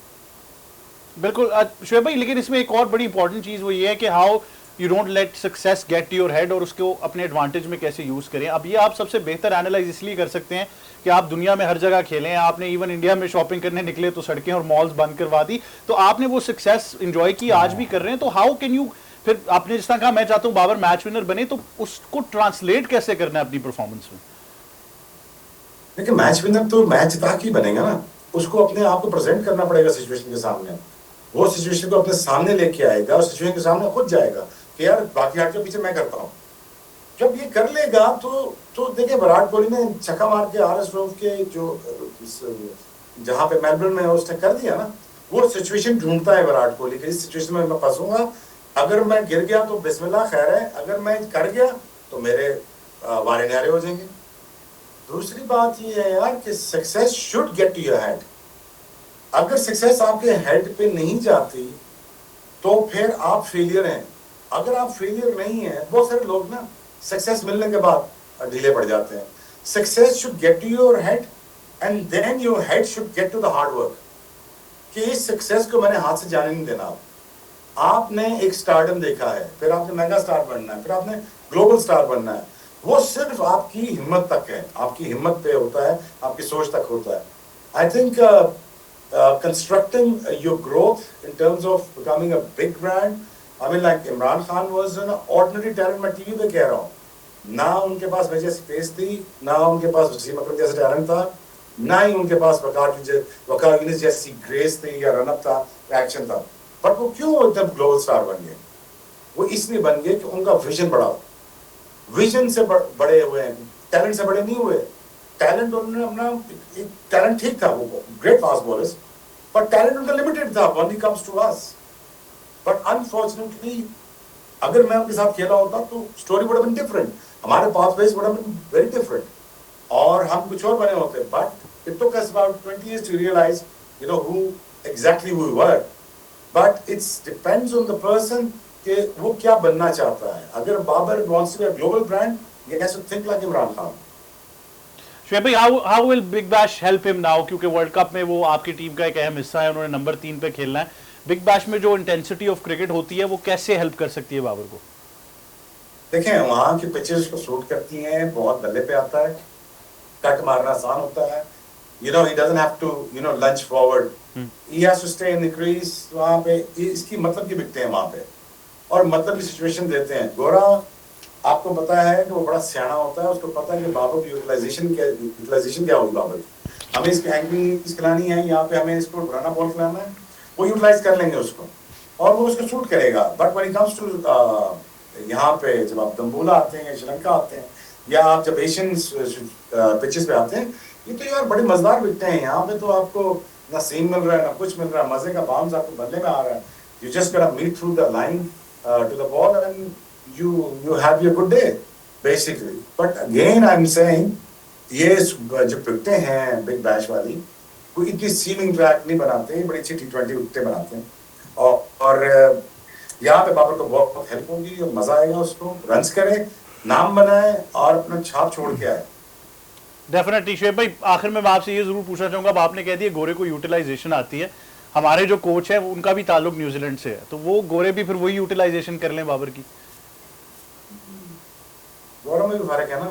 बिल्कुल शुएब भाई, लेकिन इसमें एक और बड़ी इंपॉर्टेंट चीज़ वो ये है कि how you don't let success get to your head, और उसको अपने एडवांटेज में कैसे यूज़ करें। अब ये आप सबसे बेहतर एनालाइज इसलिए कर सकते हैं कि आप दुनिया में हर जगह खेलें, आपने इवन इंडिया में शॉपिंग करने निकले तो सड़कें और मॉल्स बंद करवा दी, तो आपने वो सक्सेस इंजॉय की, आज भी कर रहे हैं। तो हाउ कैन यू, फिर आपने जिस तरह कहा मैं चाहता हूँ बाबर मैच विनर बने, तो उसको ट्रांसलेट कैसे करना है अपनी परफॉर्मेंस में? देखिए मैच विनर तो मैच जिता के बनेगा ना, उसको अपने आप को प्रेजेंट करना पड़ेगा सिचुएशन के सामने, वो सिचुएशन को अपने सामने लेके आएगा और सिचुएशन के सामने खुद जाएगा कि यार बाकी हाथ के पीछे मैं करता हूँ। जब ये कर लेगा तो देखिए विराट कोहली ने छक्का मार के RS रोव के जो जहाँ पे मेलबर्न में उसने कर दिया ना, वो सिचुएशन ढूंढता है विराट कोहली कि इस सिचुएशन में मैं फंसूंगा, अगर मैं गिर गया तो बिस्मिल्लाह खैर है, अगर मैं कर गया तो मेरे वारे न्यारे हो जाएंगे। दूसरी बात ये है यार कि success should get to your head. अगर सक्सेस आपके हेड पे नहीं जाती तो फिर आप फेलियर हैं। अगर आप फेलियर नहीं है, बहुत सारे लोग ना सक्सेस मिलने के बाद ढीले पड़ जाते हैं। Success should get to your head and then your head should get to the hard work कि इस सक्सेस को मैंने हाथ से जाने नहीं देना। आपने एक स्टारडम देखा है, फिर आपने मेगा स्टार बनना है, फिर आपने ग्लोबल स्टार बनना है, वो सिर्फ आपकी हिम्मत तक है, आपकी हिम्मत पे होता है, आपकी सोच तक होता है। I think constructing your growth in terms of becoming a big brand, I mean like Imran Khan was an ordinary talent, मैं टीवी पे कह रहा हूँ, ना उनके पास वजह से फेस थी, ना उनके पास वसीम अकरम जैसा टैलेंट था, ना ही उनके पास वकार यूनिस जैसी ग्रेस थी या रनअप था, एक्शन था। बट वो क्यों एकदम ग्लोबल स्टार बन गए? वो इसलिए बन गए कि उनका विजन बड़ा हो। विजन से बड़े हुए हैं, टैलेंट से बड़े नहीं हुए। टैलेंट उन्होंने अपना टैलेंट ठीक था, वो great fast bowlers, but talent उनका लिमिटेड था when it comes to us. But unfortunately अगर मैं उनके साथ खेला होता तो story would have been different, हमारे pathways would have been very different और हम कुछ और बने होते। But it took us about 20 years to realise you know who exactly we were. But it's depends on the person कि वो क्या बनना चाहता है। अगर Babar wants to be a global brand, he has to think like Imran Khan. Shoaib भाई, how will Big Bash help him now, क्योंकि world cup में वो आपकी टीम का एक अहम हिस्सा है, उन्होंने नंबर 3 पे खेलना है। बिग बैश में जो इंटेंसिटी ऑफ क्रिकेट होती है वो कैसे हेल्प कर सकती है बाबर को? देखें वहां की पिचेस को सूट करती हैं, बहुत बल्ले पे आता है, कट मारना आसान होता है। You know he doesn't have to you know lunge forward, he has to stay in the crease. वहां पे इसकी मतलब की बिकते हैं वहां पे और मतलब की सिचुएशन देते हैं। गोरा आपको पता है कि वो बड़ा सियाना होता है, उसको पता है कि बाबर की यूटिलाइजेशन क्या होगी। बाबर हमें इसकी हैंगिंग खिलानी है, यहाँ पे हमें इसको पुराना बॉल खिलाना है, वो यूटिलाइज कर लेंगे उसको और वो उसको शूट करेगा। But when it comes to यहाँ पे जब आप दम्बूला आते हैं, श्रीलंका आते हैं, या आप जब एशियन पिचेस पे आते हैं, ये तो यार बड़े मजेदार बिकते हैं। यहाँ पे तो आपको ना सीम मिल रहा है ना कुछ मिल रहा है, मजे का बाउंस आपको बल्ले में आ रहा है। You just gotta meet through the line to the ball and you have your good day basically. But again I'm saying ये जो विकटें हैं बिग बैश वाली कोई इतनी सीमिंग ट्रैक नहीं बनाते, बड़ी अच्छी T20 विकटें बनाते हैं और यहाँ पे बाबर को बहुत हेल्प होगी और मजा आएगा उसको, रन्स करे, नाम बनाए और अपना छाप छोड़ के आए। डेफिनेटली शुएब भाई, आखिर में मैं आपसे ये जरूर पूछना चाहूंगा, अब आपने कह दिया गोरे को यूटिलाइजेशन आती है, हमारे जो कोच है उनका भी ताल्लुक न्यूजीलैंड से है, तो वो गोरे भी फिर वही यूटिलाइजेशन कर लें बाबर की? गोरे में भी फर्क है ना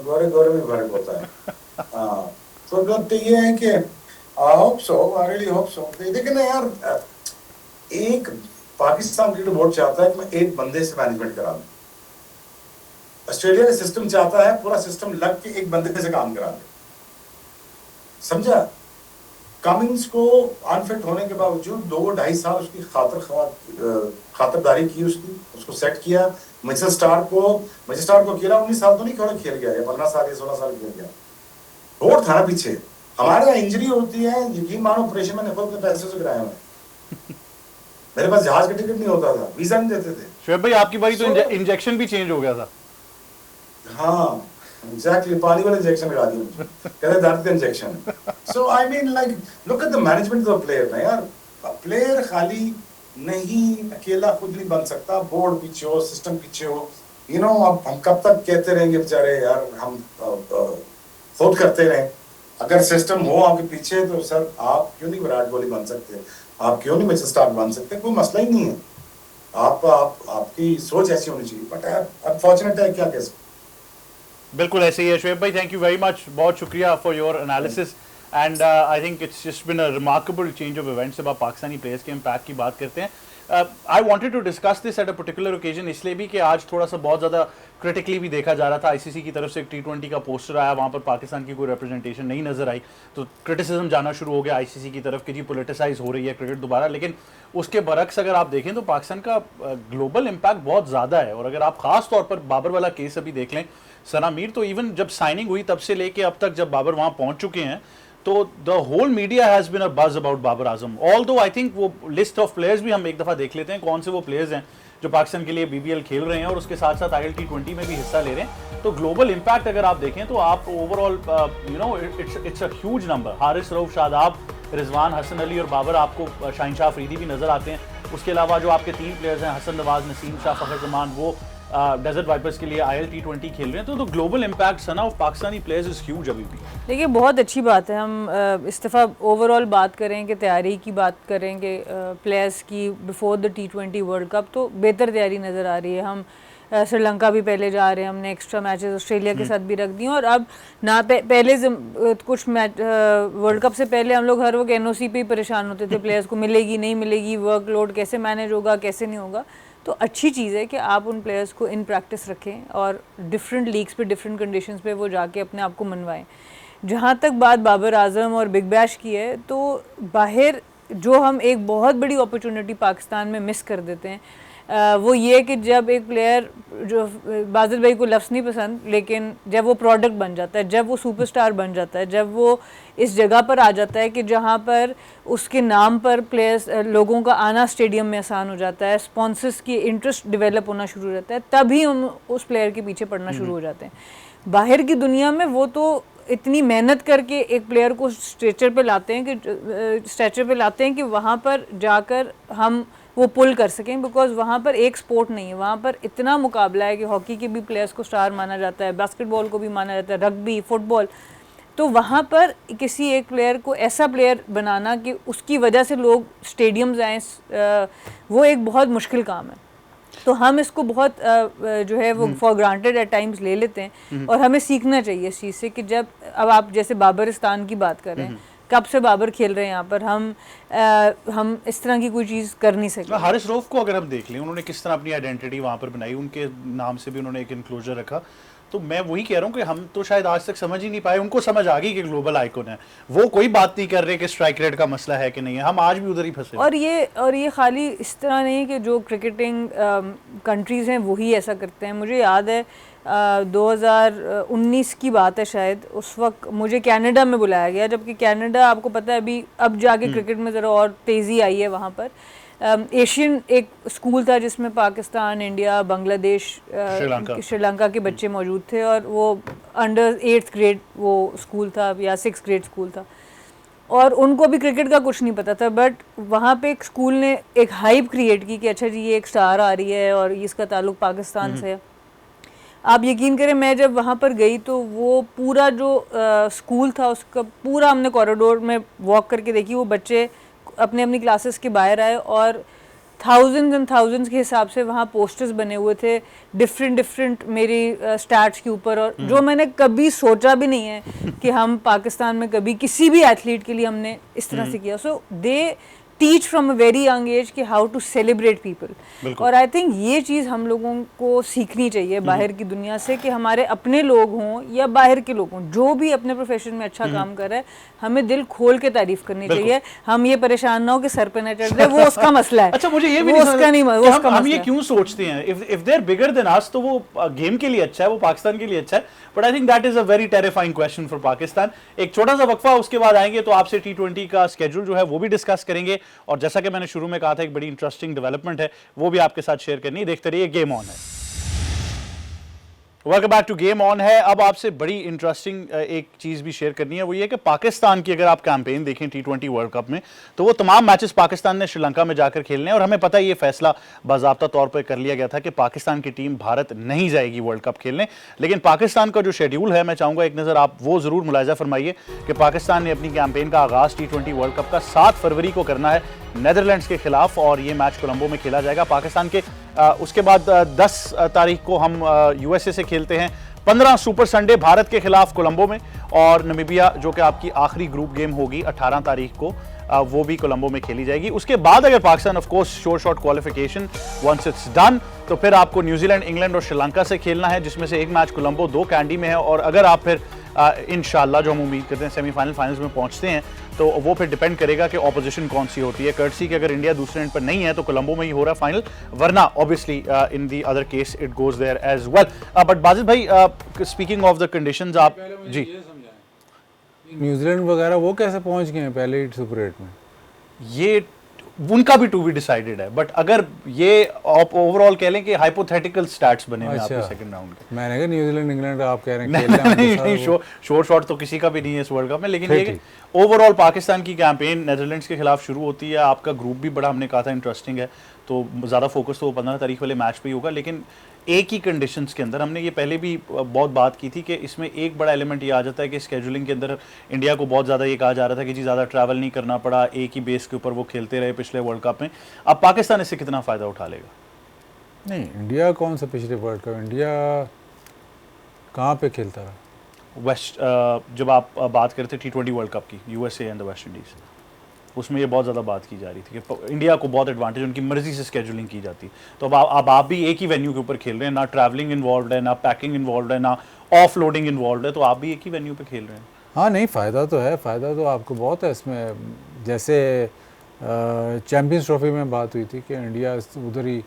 गोरे गोरे में फर्क होता है। तो ये है कि I hope so, I really hope so. लेकिन यार एक पाकिस्तान क्रिकेट बोर्ड चाहता है कि मैं एक बंदे से मैनेजमेंट करा दूं, ऑस्ट्रेलिया का सिस्टम चाहता है पूरा सिस्टम लग के एक बंदे से काम करा दे, समझा? कमिंस को अनफिट होने के बावजूद 2-2.5 साल उसकी खातरदारी की, उसको सेट किया। मिचेल स्टार्क को खेला 19 साल तो नहीं खेल गया, 15 साल या 16 साल खेल गया। बोर्ड था ना पीछे। हमारे यहाँ इंजरी होती है, यकीन मानो ऑपरेशन मैंने खुद अपने पैसे से कराया है। मेरे पास जहाज का टिकट नहीं होता था, वीजा नहीं देते थे। शुएब भाई आपकी बारी तो इंजेक्शन भी चेंज हो गया था। हाँ एग्जैक्टली, पानी वाला इंजेक्शन लगा दिया मुझे, कहते दर्द का injection. So I mean like look at the management of player ना यार, प्लेयर खाली नहीं अकेला खुद नहीं बन सकता, बोर्ड पीछे हो, सिस्टम पीछे हो, यू नो। अब हम कब तक कहते रहेंगे बेचारे यार, हम खुद करते रहें। अगर सिस्टम हो आपके पीछे तो सर आप क्यों नहीं विराट कोहली बन सकते, आप क्यों नहीं मिचेल स्टार्क बन सकते, कोई मसला ही नहीं है। आपकी सोच ऐसी होनी चाहिए, बट अनफॉर्चुनेट है, क्या कह सकते। बिल्कुल ऐसे ही है शुएब भाई, थैंक यू वेरी मच, बहुत शुक्रिया for your analysis and I think it's just been a remarkable change of events. जब आप पाकिस्तानी प्लेयर्स के इम्पैक्ट की बात करते हैं, I wanted to discuss this at a particular occasion, इसलिए भी कि आज थोड़ा सा बहुत ज़्यादा क्रिटिकली भी देखा जा रहा था। आईसीसी की तरफ से एक T20 का पोस्टर आया, वहाँ पर पाकिस्तान की कोई रिप्रेजेंटेशन नहीं नजर आई, तो क्रिटिसिज्म जाना शुरू हो गया आईसीसी की तरफ कि जी पोलिटिसाइज हो रही है क्रिकेट दोबारा। लेकिन उसके बरक्स अगर आप देखें तो पाकिस्तान का ग्लोबल इम्पैक्ट बहुत ज़्यादा है। और अगर आप खास तौर पर बाबर वाला केस अभी देख लें, सना मीर, तो इवन जब साइनिंग हुई तब से लेके अब तक जब बाबर वहाँ पहुँच चुके हैं, तो the whole media has been a buzz about Babar Azam. Although I think वो लिस्ट ऑफ प्लेयर्स भी हम एक दफ़ा देख लेते हैं, कौन से वो प्लेयर्स हैं जो पाकिस्तान के लिए BBL खेल रहे हैं और उसके साथ साथ ILT20 में भी हिस्सा ले रहे हैं। तो ग्लोबल इम्पैक्ट अगर आप देखें तो आप overall you know it's a huge number. Haris Rauf, Shadab, Rizwan, Hasan Ali और बाबर, आपको शाहीन शाह अफरीदी भी नज़र आते हैं। उसके अलावा जो आपके 3 प्लेयर्स हैं, हसन नवाज, नसीम शाह, फ़खर जमान, वो डेजर्ट वाइपर्स के लिए ILT20 खेल रहे हैं। तो global impact Sana of Pakistani players is huge अभी भी। देखिए बहुत अच्छी बात है, हम इस दफ़ा ओवरऑल बात करें कि तैयारी की बात करेंगे प्लेयर्स की before the T20 world cup, तो बेहतर तैयारी नज़र आ रही है। हम श्रीलंका भी पहले जा रहे हैं, हमने एक्स्ट्रा मैचेस ऑस्ट्रेलिया के साथ भी रख दिए, और अब ना पहले कुछ मैच वर्ल्ड कप से पहले हम लोग हर वक्त NOC पे ही परेशान होते थे, प्लेयर्स को मिलेगी नहीं मिलेगी, वर्कलोड कैसे मैनेज होगा कैसे नहीं होगा। तो अच्छी चीज़ है कि आप उन प्लेयर्स को इन प्रैक्टिस रखें और डिफरेंट लीग्स पे डिफरेंट कंडीशंस पे वो जाके अपने आप को मनवाएं। जहाँ तक बात बाबर आजम और बिग बैश की है, तो बाहर जो हम एक बहुत बड़ी अपॉर्चुनिटी पाकिस्तान में मिस कर देते हैं वो ये कि जब एक प्लेयर, जो बादल भाई को लफ्ज़ नहीं पसंद, लेकिन जब वो प्रोडक्ट बन जाता है, जब वो सुपरस्टार बन जाता है, जब वो इस जगह पर आ जाता है कि जहाँ पर उसके नाम पर प्लेयर्स, लोगों का आना स्टेडियम में आसान हो जाता है, स्पॉन्सर्स की इंटरेस्ट डेवलप होना शुरू हो जाता है, तभी हम उस प्लेयर के पीछे पड़ना शुरू हो जाते हैं। बाहर की दुनिया में वो तो इतनी मेहनत करके एक प्लेयर को स्ट्रेचर पे लाते हैं कि वहाँ पर जाकर हम वो पुल कर सकें, बिकॉज वहाँ पर एक स्पोर्ट नहीं है, वहाँ पर इतना मुकाबला है कि हॉकी के भी प्लेयर्स को स्टार माना जाता है, बास्केटबॉल को भी माना जाता है, रग्बी, फुटबॉल। तो वहाँ पर किसी एक प्लेयर को ऐसा प्लेयर बनाना कि उसकी वजह से लोग स्टेडियम्स आएँ, वो एक बहुत मुश्किल काम है। तो हम इसको बहुत जो है वो फॉर ग्रांटेड एट टाइम्स ले लेते हैं, और हमें सीखना चाहिए इस चीज़ से कि जब अब आप जैसे बाबरिस्तान की बात करें, कब से बाबर खेल रहे हैं यहाँ पर, हम इस तरह की कोई चीज़ कर नहीं सकते। हारिस रऊफ को अगर हम देख लें, उन्होंने किस तरह अपनी आइडेंटिटी वहाँ पर बनाई, उनके नाम से भी उन्होंने एक इनक्लोजर रखा। तो मैं वही कह रहा हूँ कि हम तो शायद आज तक समझ ही नहीं पाए, उनको समझ आ गई कि ग्लोबल आइकॉन है, वो कोई बात नहीं कर रहे कि स्ट्राइक रेट का मसला है कि नहीं है, हम आज भी उधर ही फंसे। और ये खाली इस तरह नहीं कि जो क्रिकेटिंग कंट्रीज़ हैं वही ऐसा करते हैं। मुझे याद है 2019 की बात है शायद, उस वक्त मुझे कनाडा में बुलाया गया, जबकि कनाडा आपको पता है अभी अब जाके क्रिकेट में ज़रा और तेज़ी आई है वहाँ पर। एशियन एक स्कूल था जिसमें पाकिस्तान, इंडिया, बांग्लादेश, श्रीलंका के बच्चे मौजूद थे, और वो अंडर 8th ग्रेड वो स्कूल था या 6th ग्रेड स्कूल था, और उनको भी क्रिकेट का कुछ नहीं पता था। बट वहाँ पे एक स्कूल ने एक हाइप क्रिएट की कि अच्छा जी ये एक स्टार आ रही है और इसका ताल्लुक पाकिस्तान से है। आप यकीन करें, मैं जब वहाँ पर गई तो वो पूरा जो स्कूल था उसका पूरा हमने कॉरिडोर में वॉक करके देखी। वो बच्चे अपने अपनी क्लासेस के बाहर आए और थाउजेंड्स एंड थाउजेंड्स के हिसाब से वहाँ पोस्टर्स बने हुए थे डिफरेंट मेरी स्टैट्स के ऊपर, और जो मैंने कभी सोचा भी नहीं है कि हम पाकिस्तान में कभी किसी भी एथलीट के लिए हमने इस तरह से किया। So they teach from a very young age कि हाउ टू सेलिब्रेट पीपल। और आई थिंक ये चीज़ हम लोगों को सीखनी चाहिए बाहर की दुनिया से, कि हमारे अपने लोग हों या बाहर के लोग हों, जो भी अपने प्रोफेशन में अच्छा काम कर रहा है, हमें दिल खोल के तारीफ करनी चाहिए। हम ये परेशान ना हो कि सर पे न चढ़ जाए, वो उसका मसला है। अच्छा, मुझे ये भी उसका नहीं, वो उसका हम ये क्यों सोचते हैं if they are bigger than us, तो वो गेम के लिए अच्छा है, वो पाकिस्तान के लिए अच्छा है, but I think that is a very terrifying question for Pakistan. एक छोटा सा वक्फा, उसके बाद आएंगे तो आपसे T20 का स्केड्यूल जो है वो भी डिस्कस करेंगे, और जैसा कि मैंने शुरू में कहा था एक बड़ी इंटरेस्टिंग डेवलपमेंट है वो भी आपके साथ शेयर करनी है। देखते रहिए, गेम ऑन है। Welcome back to game on है। अब आपसे बड़ी इंटरेस्टिंग एक चीज़ भी शेयर करनी है, वो ये कि पाकिस्तान की अगर आप कैंपेन देखें T20 वर्ल्ड कप में, तो वो तमाम मैचेस पाकिस्तान ने श्रीलंका में जाकर खेलने हैं, और हमें पता है ये फैसला बाज़ाब्ता तौर पर कर लिया गया था कि पाकिस्तान की टीम भारत नहीं जाएगी वर्ल्ड कप खेलने। लेकिन पाकिस्तान का जो शेड्यूल है, मैं चाहूँगा एक नज़र आप वो ज़रूर मुलाहिजा फरमाइए कि पाकिस्तान ने अपनी कैंपेन का आगाज़ T20 वर्ल्ड कप का 7 फरवरी को करना है नेदरलैंड्स के खिलाफ, और ये मैच कोलंबो में खेला जाएगा। पाकिस्तान के उसके बाद 10 तारीख को हम USA से खेलते हैं, 15 सुपर संडे भारत के खिलाफ कोलंबो में, और नमीबिया जो कि आपकी आखिरी ग्रुप गेम होगी 18 तारीख को, वो भी कोलंबो में खेली जाएगी। उसके बाद अगर Pakistan of course sure shot qualification once it's done, तो फिर आपको न्यूजीलैंड, इंग्लैंड और श्रीलंका से खेलना है, जिसमें से एक मैच कोलंबो, 2 कैंडी में है। और अगर आप फिर इंशाल्लाह, जो हम उम्मीद करते हैं, सेमीफाइनल फाइनल्स में पहुंचते हैं, तो वो फिर डिपेंड करेगा कि ऑपोजिशन कौन सी होती है। कर्टसी कि अगर इंडिया दूसरे एंड पर नहीं है तो कोलंबो में ही हो रहा है फाइनल, वरना obviously in the other case it goes there as well. But Bajid भाई, स्पीकिंग ऑफ द कंडीशंस, आप जी न्यूजीलैंड वगैरह वो कैसे पहुंच गए हैं पहले ही सुपर 8 में? ये उनका भी टू बी डिसाइडेड है, बट अगर ये ओवरऑल कह लें कि हाइपोथेटिकल स्टैट्स बने हुए आपके सेकंड राउंड के। मैंने कहा न्यूजीलैंड इंग्लैंड आप कह रहे हैं नहीं, शोर शॉट तो किसी का भी नहीं है इस वर्ल्ड कप में, लेकिन ये ओवरऑल पाकिस्तान की कैंपेन नेदरलैंड्स के खिलाफ शुरू होती है। आपका ग्रुप भी बड़ा, हमने कहा था, इंटरेस्टिंग है, तो ज़्यादा फोकस तो 15 तारीख वाले मैच पे ही होगा। लेकिन एक ही कंडीशंस के अंदर, हमने ये पहले भी बहुत बात की थी कि इसमें एक बड़ा एलिमेंट ये आ जाता है कि स्केजुलिंग के अंदर इंडिया को बहुत ज़्यादा ये कहा जा रहा था कि जी ज़्यादा ट्रैवल नहीं करना पड़ा, एक ही बेस के ऊपर वो खेलते रहे पिछले वर्ल्ड कप में। अब पाकिस्तान इससे कितना फ़ायदा उठा लेगा? नहीं, इंडिया कौन सा पिछले वर्ल्ड कप, इंडिया कहाँ पे खेलता रहा? वेस्ट, जब आप बात करते T20 वर्ल्ड कप की, USA and the West Indies, उसमें ये बहुत ज़्यादा बात की जा रही थी कि इंडिया को बहुत एडवांटेज, उनकी मर्जी से स्केजुलिंग की जाती है। तो अब आप भी एक ही वेन्यू के ऊपर खेल रहे हैं, ना ट्रैवलिंग इन्वॉल्व है, ना पैकिंग इन्वॉल्व है, ना ऑफ लोडिंग इन्वॉल्व है, तो आप भी एक ही वेन्यू पे खेल रहे हैं। हाँ, नहीं, फ़ायदा तो है, फ़ायदा तो आपको बहुत है इसमें। जैसे चैम्पियंस ट्रॉफी में बात हुई थी कि इंडिया उधर ही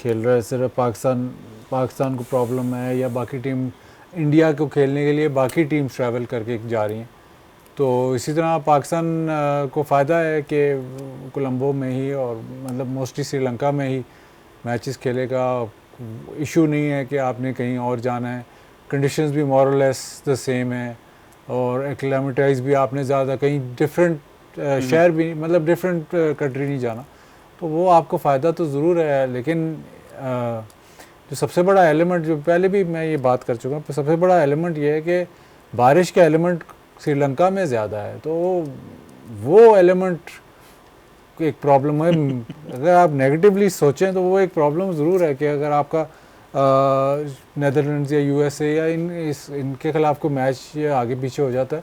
खेल रहा है, सिर्फ पाकिस्तान को प्रॉब्लम है, या बाकी टीम इंडिया को खेलने के लिए बाकी टीम्स ट्रैवल करके जा रही हैं। तो इसी तरह पाकिस्तान को फ़ायदा है कि कोलंबो में ही, और मतलब मोस्टली श्रीलंका में ही मैचेस खेलेगा। इशू नहीं है कि आपने कहीं और जाना है, कंडीशंस भी मोर और लेस द सेम है, और एक्लेमेटाइज भी आपने ज़्यादा कहीं डिफरेंट शहर भी, मतलब डिफरेंट कंट्री नहीं जाना, तो वो आपको फ़ायदा तो ज़रूर है। लेकिन जो सबसे बड़ा एलिमेंट, जो पहले भी मैं ये बात कर चुका हूँ, सबसे बड़ा एलिमेंट ये है कि बारिश का एलिमेंट श्रीलंका में ज़्यादा है, तो वो एलिमेंट एक प्रॉब्लम है। अगर आप नेगेटिवली सोचें तो वो एक प्रॉब्लम ज़रूर है कि अगर आपका नेदरलैंड्स या USA या इनके खिलाफ कोई मैच आगे पीछे हो जाता है,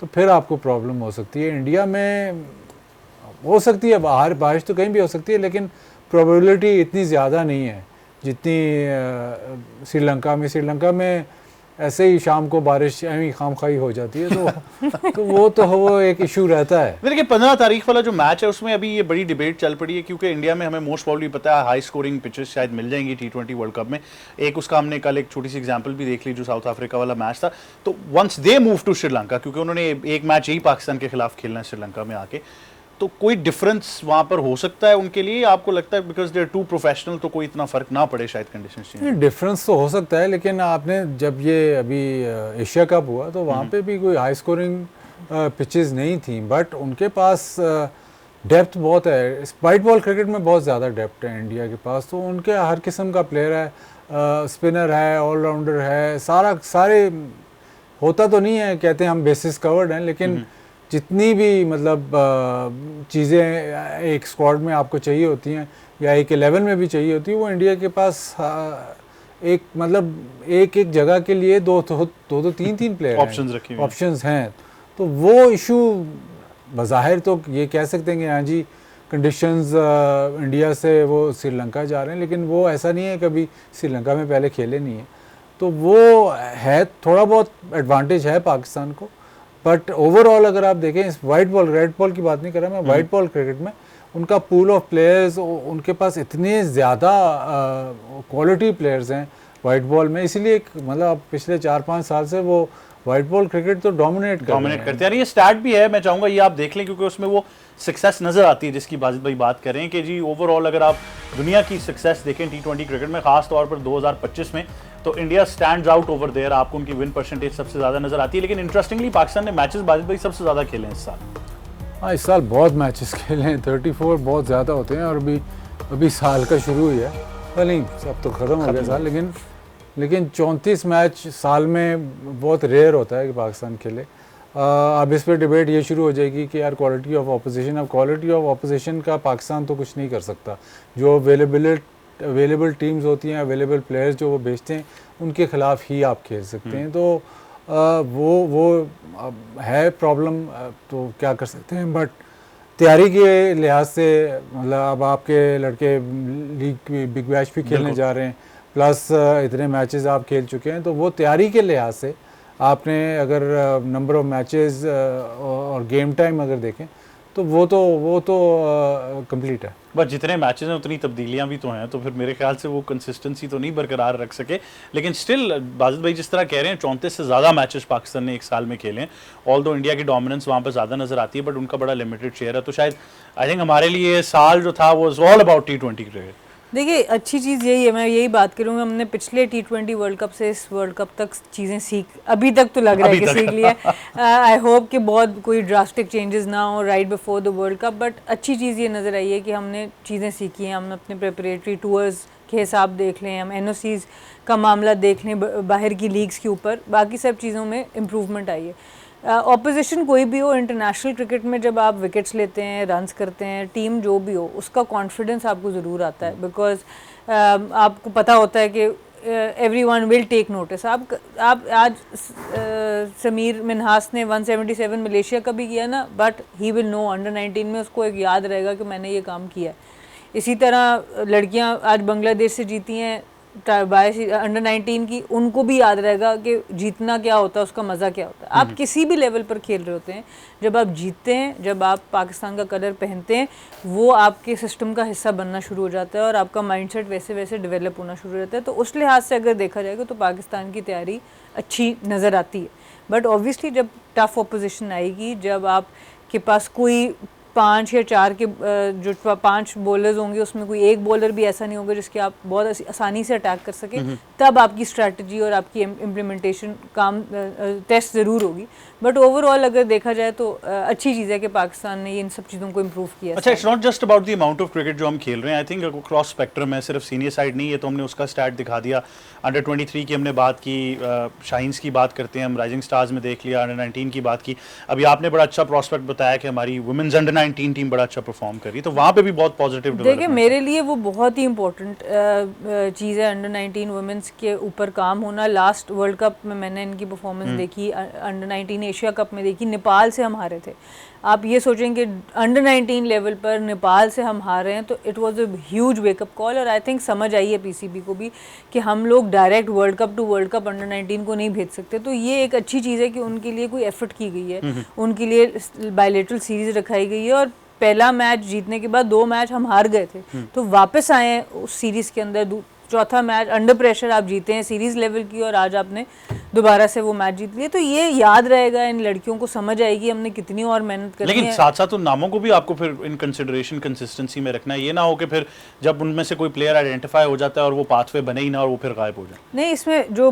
तो फिर आपको प्रॉब्लम हो सकती है। इंडिया में हो सकती है, बाहर बारिश तो कहीं भी हो सकती है, लेकिन प्रोबेबिलिटी इतनी ज़्यादा नहीं है जितनी श्रीलंका में ऐसे ही शाम को बारिश ऐवी खामखाई हो जाती है, तो वो एक इशू रहता है। देखिए 15 तारीख वाला जो मैच है उसमें अभी ये बड़ी डिबेट चल पड़ी है, क्योंकि इंडिया में हमें मोस्ट प्रॉब्ली पता है हाई स्कोरिंग पिचेस शायद मिल जाएंगी T20 वर्ल्ड कप में। एक उसका हमने कल एक छोटी सी एग्जांपल भी देख ली जो साउथ अफ्रीका वाला मैच था। तो once they move to Sri Lanka, क्योंकि उन्होंने एक मैच यही पाकिस्तान के खिलाफ खेलना है श्रीलंका में आके, तो कोई डिफरेंस वहां पर हो सकता है उनके लिए, आपको लगता है because they are too professional तो कोई इतना फर्क ना पड़े शायद कंडीशंस चेंज? डिफरेंस तो हो सकता है, लेकिन आपने जब ये अभी एशिया कप हुआ तो वहाँ पे भी कोई हाई स्कोरिंग पिचेस नहीं थी, बट उनके पास डेप्थ बहुत है। वाइट बॉल क्रिकेट में बहुत ज़्यादा डेप्थ है इंडिया के पास, तो उनके हर किस्म का प्लेयर है, स्पिनर है, ऑलराउंडर है, सारे होता तो नहीं है, कहते हैं हम बेसिस कवर्ड हैं, लेकिन जितनी भी मतलब चीज़ें एक स्क्वाड में आपको चाहिए होती हैं या एक 11 में भी चाहिए होती है, वो इंडिया के पास एक मतलब एक जगह के लिए दो तीन प्लेयर ऑप्शंस हैं। तो वो इशू बज़ाहिर तो ये कह सकते हैं कि हाँ जी कंडीशंस इंडिया से वो श्रीलंका जा रहे हैं, लेकिन वो ऐसा नहीं है, कभी श्रीलंका में पहले खेले नहीं है, तो वो है थोड़ा बहुत एडवांटेज है पाकिस्तान को। बट ओवरऑल अगर आप देखें इस वाइट बॉल रेड बॉल की बात नहीं कर रहा मैं, वाइट बॉल क्रिकेट में उनका पूल ऑफ प्लेयर्स, उनके पास इतने ज़्यादा क्वालिटी प्लेयर्स हैं वाइट बॉल में, इसीलिए मतलब पिछले 4-5 साल से वो वाइट बॉल क्रिकेट तो डोमिनेट करते हैं। ये स्टैट भी है, मैं चाहूँगा ये आप देख लें, क्योंकि उसमें वो सक्सेस नज़र आती है जिसकी बाजिद भाई बात कर रहे हैं कि जी ओवरऑल अगर आप दुनिया की सक्सेस देखें T20 क्रिकेट में, खास तौर पर 2025 में, तो India stands out over there, आपको उनकी विन परसेंटेज सबसे ज़्यादा नज़र आती है। लेकिन इंटरेस्टिंगली पाकिस्तान ने मैचेस बाजिद भाई सबसे ज़्यादा खेले हैं इस साल। हाँ, इस साल बहुत मैचेस खेले हैं, 34 बहुत ज़्यादा होते हैं, और अभी साल का शुरू ही है, नहीं सब तो ख़त्म हो गया साल, लेकिन 34 मैच साल में बहुत रेयर होता है कि पाकिस्तान खेले। अब इस पर डिबेट ये शुरू हो जाएगी कि यार क्वालिटी ऑफ ऑपोजिशन, अब क्वालिटी ऑफ ऑपोजिशन का पाकिस्तान तो कुछ नहीं कर सकता। जो अवेलेबल टीम्स होती हैं, अवेलेबल प्लेयर्स जो वो भेजते हैं, उनके ख़िलाफ़ ही आप खेल सकते हैं। तो वो है प्रॉब्लम, तो क्या कर सकते हैं। बट तैयारी के लिहाज से मतलब अब आपके लड़के लीग बिग बैश भी खेलने जा रहे हैं, प्लस इतने मैचेस आप खेल चुके हैं, तो वो तैयारी के लिहाज से आपने अगर नंबर ऑफ मैचेस और गेम टाइम अगर देखें तो वो तो कंप्लीट है। बस जितने मैचेस हैं उतनी तब्दीलियां भी तो हैं, तो फिर मेरे ख्याल से वो कंसिस्टेंसी तो नहीं बरकरार रख सके। लेकिन स्टिल बाजिद भाई जिस तरह कह रहे हैं 34 से ज़्यादा मैचेस पाकिस्तान ने एक साल में खेले हैं, ऑल दो इंडिया की डोमिनेंस वहाँ पर ज़्यादा नज़र आती है, बट उनका बड़ा लिमिटेड शेयर है। तो शायद आई थिंक हमारे लिए साल जो था वो ऑल अबाउट T20 क्रिकेट। देखिए अच्छी चीज़ यही है, मैं यही बात करूँगा, हमने पिछले T20 वर्ल्ड कप से इस वर्ल्ड कप तक चीज़ें अभी तक तो लग रहा है कि सीख लिया। आई होप कि बहुत कोई ड्रास्टिक चेंजेस ना हो right before the world cup, but अच्छी चीज़ ये नज़र आई है कि हमने चीज़ें सीखी हैं। हमने अपने प्रेपरेटरी टूर्स के हिसाब देख लें, हम NOCs का मामला देख लें बाहर की लीग्स के ऊपर, बाकी सब चीज़ों में इम्प्रूवमेंट आई है। ऑपोजिशन कोई भी हो, इंटरनेशनल क्रिकेट में जब आप विकेट्स लेते हैं, रन्स करते हैं, टीम जो भी हो, उसका कॉन्फिडेंस आपको ज़रूर आता है, बिकॉज आपको पता होता है कि एवरीवन विल टेक नोटिस। आप आज समीर मिन्हास ने 177 मलेशिया का भी किया ना, but he will know under 19 में उसको एक याद रहेगा कि मैंने ये काम किया है। इसी तरह लड़कियां आज बांग्लादेश से जीती हैं अंडर 19 की, उनको भी याद रहेगा कि जीतना क्या होता है, उसका मज़ा क्या होता है। आप किसी भी लेवल पर खेल रहे होते हैं, जब आप जीतते हैं, जब आप पाकिस्तान का कलर पहनते हैं, वो आपके सिस्टम का हिस्सा बनना शुरू हो जाता है और आपका माइंडसेट वैसे वैसे डेवलप होना शुरू हो जाता है। तो उस लिहाज से अगर देखा जाएगा तो पाकिस्तान की तैयारी अच्छी नज़र आती है। बट ऑब्वियसली जब टफ ऑपोजिशन आएगी, जब आपके पास कोई 5 या 4 के जो 5 बॉलर्स होंगे, उसमें कोई एक बॉलर भी ऐसा नहीं होगा जिसके आप बहुत आसानी से अटैक कर सके, तब आपकी स्ट्रैटेजी और आपकी इम्प्लीमेंटेशन काम टेस्ट ज़रूर होगी। बट ओवरऑल अगर देखा जाए तो अच्छी चीज़ है कि पाकिस्तान ने इन सब चीज़ों को इम्प्रूव किया। अच्छा, it's not just about the amount of cricket जो हम खेल रहे हैं, आई थिंक क्रॉस स्पेक्ट्रम है, सिर्फ सीनियर साइड नहीं है, तो हमने उसका स्टैट दिखा दिया। अंडर 23 की हमने बात की, शाहीन्स की बात करते हैं हम, राइजिंग स्टार्स में देख लिया, अंडर 19 की बात की, अभी आपने बड़ा अच्छा प्रोस्पेक्ट बताया कि हमारी वुमेन्स अंडर 19 टीम बड़ा अच्छा परफॉर्म करी, तो वहाँ पे भी बहुत पॉजिटिव। देखिए मेरे लिए वो बहुत ही इंपॉर्टेंट चीज़ है अंडर 19 वुमेन्स के ऊपर काम होना। लास्ट वर्ल्ड कप में मैंने इनकी परफॉर्मेंस देखी, अंडर 19 एशिया कप में देखी, नेपाल से हम हारे थे। आप ये सोचेंगे अंडर 19 लेवल पर नेपाल से हम हार रहे हैं, तो it was a huge wake up call. और आई थिंक समझ आई है पीसीबी को भी कि हम लोग direct world cup to world cup under 19 को नहीं भेज सकते। तो ये एक अच्छी चीज़ है कि उनके लिए कोई एफर्ट की गई है, उनके लिए बायलैटरल सीरीज रखाई गई है, और पहला मैच जीतने के बाद 2 मैच हम हार गए थे, तो वापस आए हैं उस सीरीज़ के अंदर। चौथा मैच अंडर प्रेशर आप जीते हैं सीरीज़ लेवल की, और आज आपने दोबारा से वो मैच जीत लिया। तो ये याद रहेगा, इन लड़कियों को समझ आएगी हमने कितनी और मेहनत करनी है। लेकिन साथ साथ उन नामों को भी आपको फिर इन कंसिडरेशन कंसिस्टेंसी में रखना है। ये ना हो कि फिर जब उनमें से कोई प्लेयर आइडेंटिफाई हो जाता है और वो पाथवे बने ही ना और वो फिर गायब हो जाए। नहीं, इसमें जो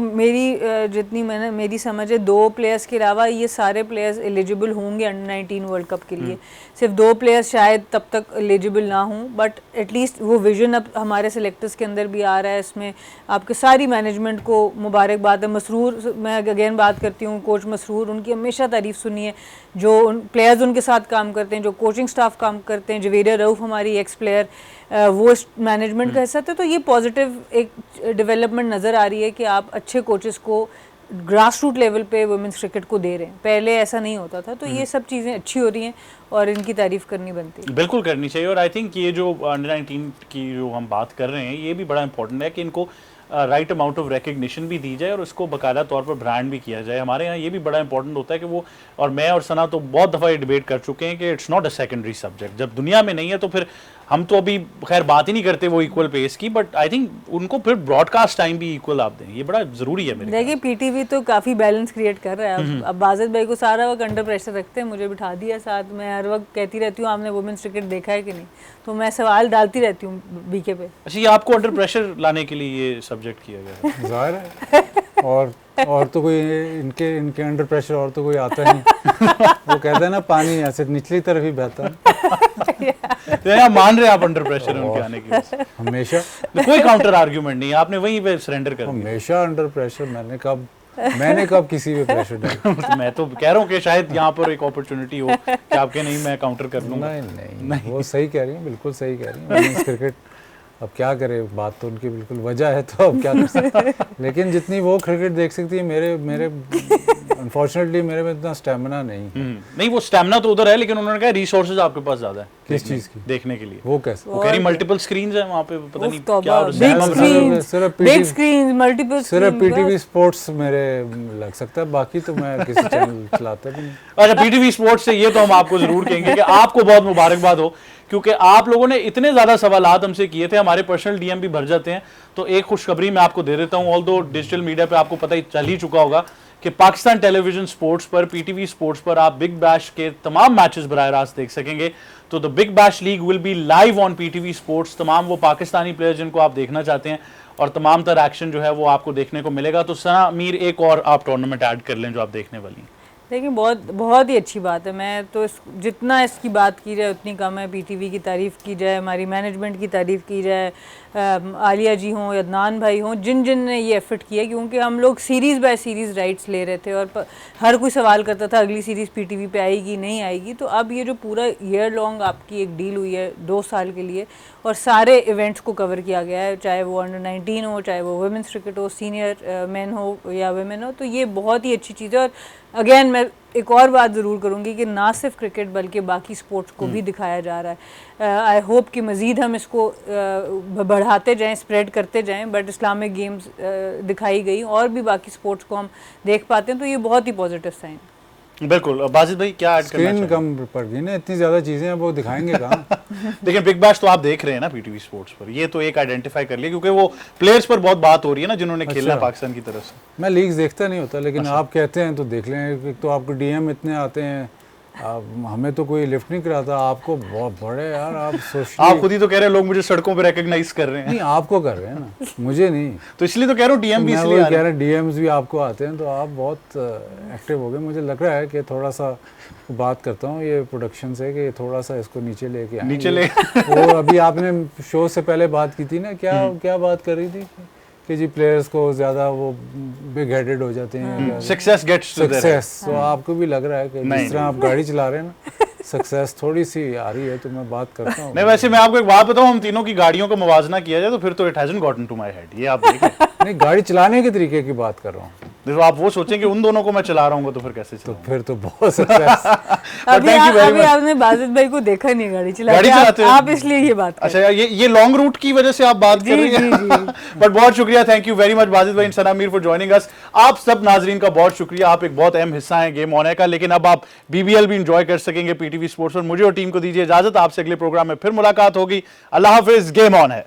जितनी मेरी समझ है, 2 प्लेयर्स के अलावा ये सारे प्लेयर्स एलिजिबल होंगे अंडर 19 वर्ल्ड कप के लिए। सिर्फ 2 प्लेयर्स शायद तब तक एलिजिबल ना हों, बट एटलीस्ट वो विजन अब हमारे सेलेक्टर्स के अंदर भी आ रहा है। इसमें आपके सारी मैनेजमेंट को मुबारकबाद है। मसरूर, मैं अगेन बात करती हूँ, कोच मसरूर, उनकी हमेशा तारीफ सुनी है। जो प्लेयर्स उनके साथ काम करते हैं, जो कोचिंग स्टाफ काम करते हैं, जवेरिया रऊफ हमारी एक्स प्लेयर, वो इस मैनेजमेंट का हिस्सा थे। तो ये पॉजिटिव एक डेवलपमेंट नज़र आ रही है कि आप अच्छे कोचेस को ग्रास रूट लेवल पे वुमेंस क्रिकेट को दे रहे हैं। पहले ऐसा नहीं होता था। तो ये सब चीज़ें अच्छी हो रही हैं और इनकी तारीफ करनी बनती है। बिल्कुल करनी चाहिए। और आई थिंक ये जो अंडर 19 की जो हम बात कर रहे हैं, ये भी बड़ा इंपॉर्टेंट है कि इनको राइट अमाउंट ऑफ रिकग्निशन भी दी जाए और उसको बाकायदा तौर पर ब्रांड भी किया जाए। हमारे यहाँ ये भी बड़ा इंपॉर्टेंट होता है कि वो, और मैं और सना तो बहुत दफ़ा ये डिबेट कर चुके हैं कि it's not a secondary subject. जब दुनिया में नहीं है तो फिर हम तो अभी खैर बात ही नहीं करते वो इक्वल पेस की, बट आई थिंक उनको फिर ब्रॉडकास्ट टाइम भी इक्वल आप दें, ये बड़ा ज़रूरी है मेरे। देखिए पीटीवी तो काफ़ी बैलेंस क्रिएट कर रहा है। अब बाजिद भाई को सारा वक्त अंडर प्रेशर रखते हैं, मुझे बिठा दिया साथ। मैं हर वक्त कहती रहती हूँ आपने वुमेन्स क्रिकेट देखा है कि नहीं, तो मैं सवाल डालती रहती हूँ बीके पे। अच्छा, ये आपको अंडर प्रेशर लाने के लिए ये सब्जेक्ट किया गया है? जाहिर है। और तो कोई इनके अंडर प्रेशर और तो कोई आता नहीं। वो कहते हैं ना, पानी ऐसे निचली तरफ ही बहता है। तो यहाँ मान रहे हैं आप अंडर प्रेशर उनके आने की वजह से? हमेशा। कोई काउंटर आर्ग्यूमेंट नहीं है, आपने वहीं पे सरेंडर कर दिया। हमेशा अंडर प्रेशर। मैंने कब किसी पे प्रेशर डाला? मैं तो कह रहा हूँ कि शायद यहाँ पर एक अपॉर्चुनिटी हो कि आपके नहीं, मैं काउंटर कर लूँगा। नहीं, वो सही कह रही हैं, बिल्कुल सही कह रही हैं। वुमेन्स क्रिकेट अब क्या करे, बात तो उनकी बिल्कुल वजह है, तो अब क्या कर सकते। लेकिन जितनी वो क्रिकेट देख सकती है, मेरे अनफॉर्चुनेटली मेरे में इतना स्टैमिना नहीं। नहीं, वो स्टैमिना तो उधर है, लेकिन उन्होंने कहा रिसोर्सेज आपके पास ज्यादा है। किस चीज की? देखने के लिए। वो कैसे? वो कह रही मल्टीपल स्क्रीन्स है वहाँ पे, पता नहीं तो क्या। बिग स्क्रीन, मल्टीपल, सिर्फ पीटीवी स्पोर्ट्स मेरे लग सकता है, बाकी तो मैं किसी चैनल चलाता भी नहीं। अच्छा, पीटीवी स्पोर्ट्स से ये तो हम आपको जरूर कहेंगे कि आपको बहुत मुबारकबाद हो, क्योंकि आप लोगों ने इतने ज़्यादा सवालात हमसे किए थे, हमारे पर्सनल डीएम भी भर जाते हैं। तो एक खुशखबरी मैं आपको दे देता हूँ, ऑल्दो डिजिटल मीडिया पे आपको पता ही चल ही चुका होगा कि पाकिस्तान टेलीविजन स्पोर्ट्स पर, पीटीवी स्पोर्ट्स पर आप बिग बैश के तमाम मैचेस बराह रास्त देख सकेंगे। तो the big bash league will be live on PTV sports. तमाम वो पाकिस्तानी प्लेयर्स जिनको आप देखना चाहते हैं और तमाम तरह एक्शन जो है वो आपको देखने को मिलेगा। तो सना मीर, एक और आप टूर्नामेंट ऐड कर लें जो आप देखने वाली हैं। देखिए बहुत ही अच्छी बात है। मैं तो जितना इसकी बात की जाए उतनी कम है। पीटीवी की तारीफ़ की जाए, हमारी मैनेजमेंट की तारीफ़ की जाए, आलिया जी हों, अदनान भाई हों, जिन ने ये एफर्ट किया, क्योंकि हम लोग सीरीज़ बाय सीरीज़ राइट्स ले रहे थे और हर कोई सवाल करता था अगली सीरीज़ पीटीवी पे आएगी नहीं आएगी। तो अब ये जो पूरा ईयर लॉन्ग आपकी एक डील हुई है 2 साल के लिए, और सारे इवेंट्स को कवर किया गया है, चाहे वो अंडर 19 हो, चाहे वो वुमेंस क्रिकेट हो, सीनियर मेन हो या वुमेन हो। तो ये बहुत ही अच्छी चीज़ है। और अगेन मैं एक और बात ज़रूर करूँगी कि ना सिर्फ क्रिकेट बल्कि बाकी स्पोर्ट्स को भी दिखाया जा रहा है। आई होप कि मज़ीद हम इसको बढ़ाते जाएं, स्प्रेड करते जाएं। बट इस्लामिक गेम्स दिखाई गई और भी बाकी स्पोर्ट्स को हम देख पाते हैं, तो ये बहुत ही पॉजिटिव साइन। बिल्कुल। बाजिद भाई क्या ऐड करना स्क्रीन कम पड़ गई ना, इतनी ज़्यादा चीज़ें हैं, वो दिखाएंगे कहाँ? देखिए बिग बैश तो आप देख रहे हैं ना पीटीवी स्पोर्ट्स पर, ये तो एक आइडेंटिफाई कर लिया, क्योंकि वो प्लेयर्स पर बहुत बात हो रही है ना जिन्होंने खेलना है पाकिस्तान की तरफ से। मैं लीग्स देखता नहीं होता, लेकिन आप कहते हैं तो देख लें। एक तो आपको डीएम इतने आते हैं, हमें तो कोई लिफ्ट नहीं कराता, आपको बहुत बड़े यार। आप खुद ही तो कह रहे हैं लोग मुझे सड़कों पे रिकॉग्नाइज कर रहे हैं। नहीं, आपको कर रहे हैं ना, मुझे नहीं। तो इसलिए तो कह रहा हूँ डीएम भी इसलिए कह रहे हैं, डीएम्स भी आपको आते हैं, तो आप बहुत एक्टिव हो गए। मुझे लग रहा है कि थोड़ा सा बात करता हूँ ये प्रोडक्शन से कि थोड़ा सा इसको नीचे लेके आए। नीचे ले वो अभी आपने शो से पहले बात की थी ना, क्या बात कर रही थी कि जी प्लेयर्स को ज़्यादा वो बिग हेडेड हो जाते हैं, सक्सेस गेट्स सक्सेस। तो आपको भी लग रहा है कि जिस तरह आप गाड़ी चला रहे हैं ना, सक्सेस थोड़ी सी आ रही है, तो मैं बात करता हूँ। नहीं, वैसे मैं आपको एक बात बताऊँ, हम तीनों की गाड़ियों का मुवाजना किया जाए तो फिर तो it hasn't gotten to my head. ये आप देखें। नहीं, गाड़ी चलाने के तरीके की बात कर रहा हूँ। देखो आप वो सोचें कि उन दोनों को मैं चला रहा हूँ तो फिर कैसे तो चलाऊं? फिर तो बहुत सक्सेस। अभी thank you very अभी much. आपने बाजिद भाई को देखा नहीं गाड़ी गाड़ी चलाते, चलाते हैं? आप इसलिए ये बात कर अच्छा यार, ये लॉन्ग रूट की वजह से आप बात कर रही हैं। बट बहुत शुक्रिया, thank you very much Wajid भाई, सना मीर फॉर जॉइनिंग अस। आप सब नाजरीन का बहुत शुक्रिया, आप एक बहुत अहम हिस्सा हैं गेम ऑन एयर का। लेकिन अब आप बीबीएल भी इंजॉय कर सकेंगे पीटीवी स्पोर्ट्स पर। मुझे और टीम को दीजिए इजाजत, आपसे अगले प्रोग्राम में फिर मुलाकात होगी। अल्लाह हाफिज, गेम ऑन है।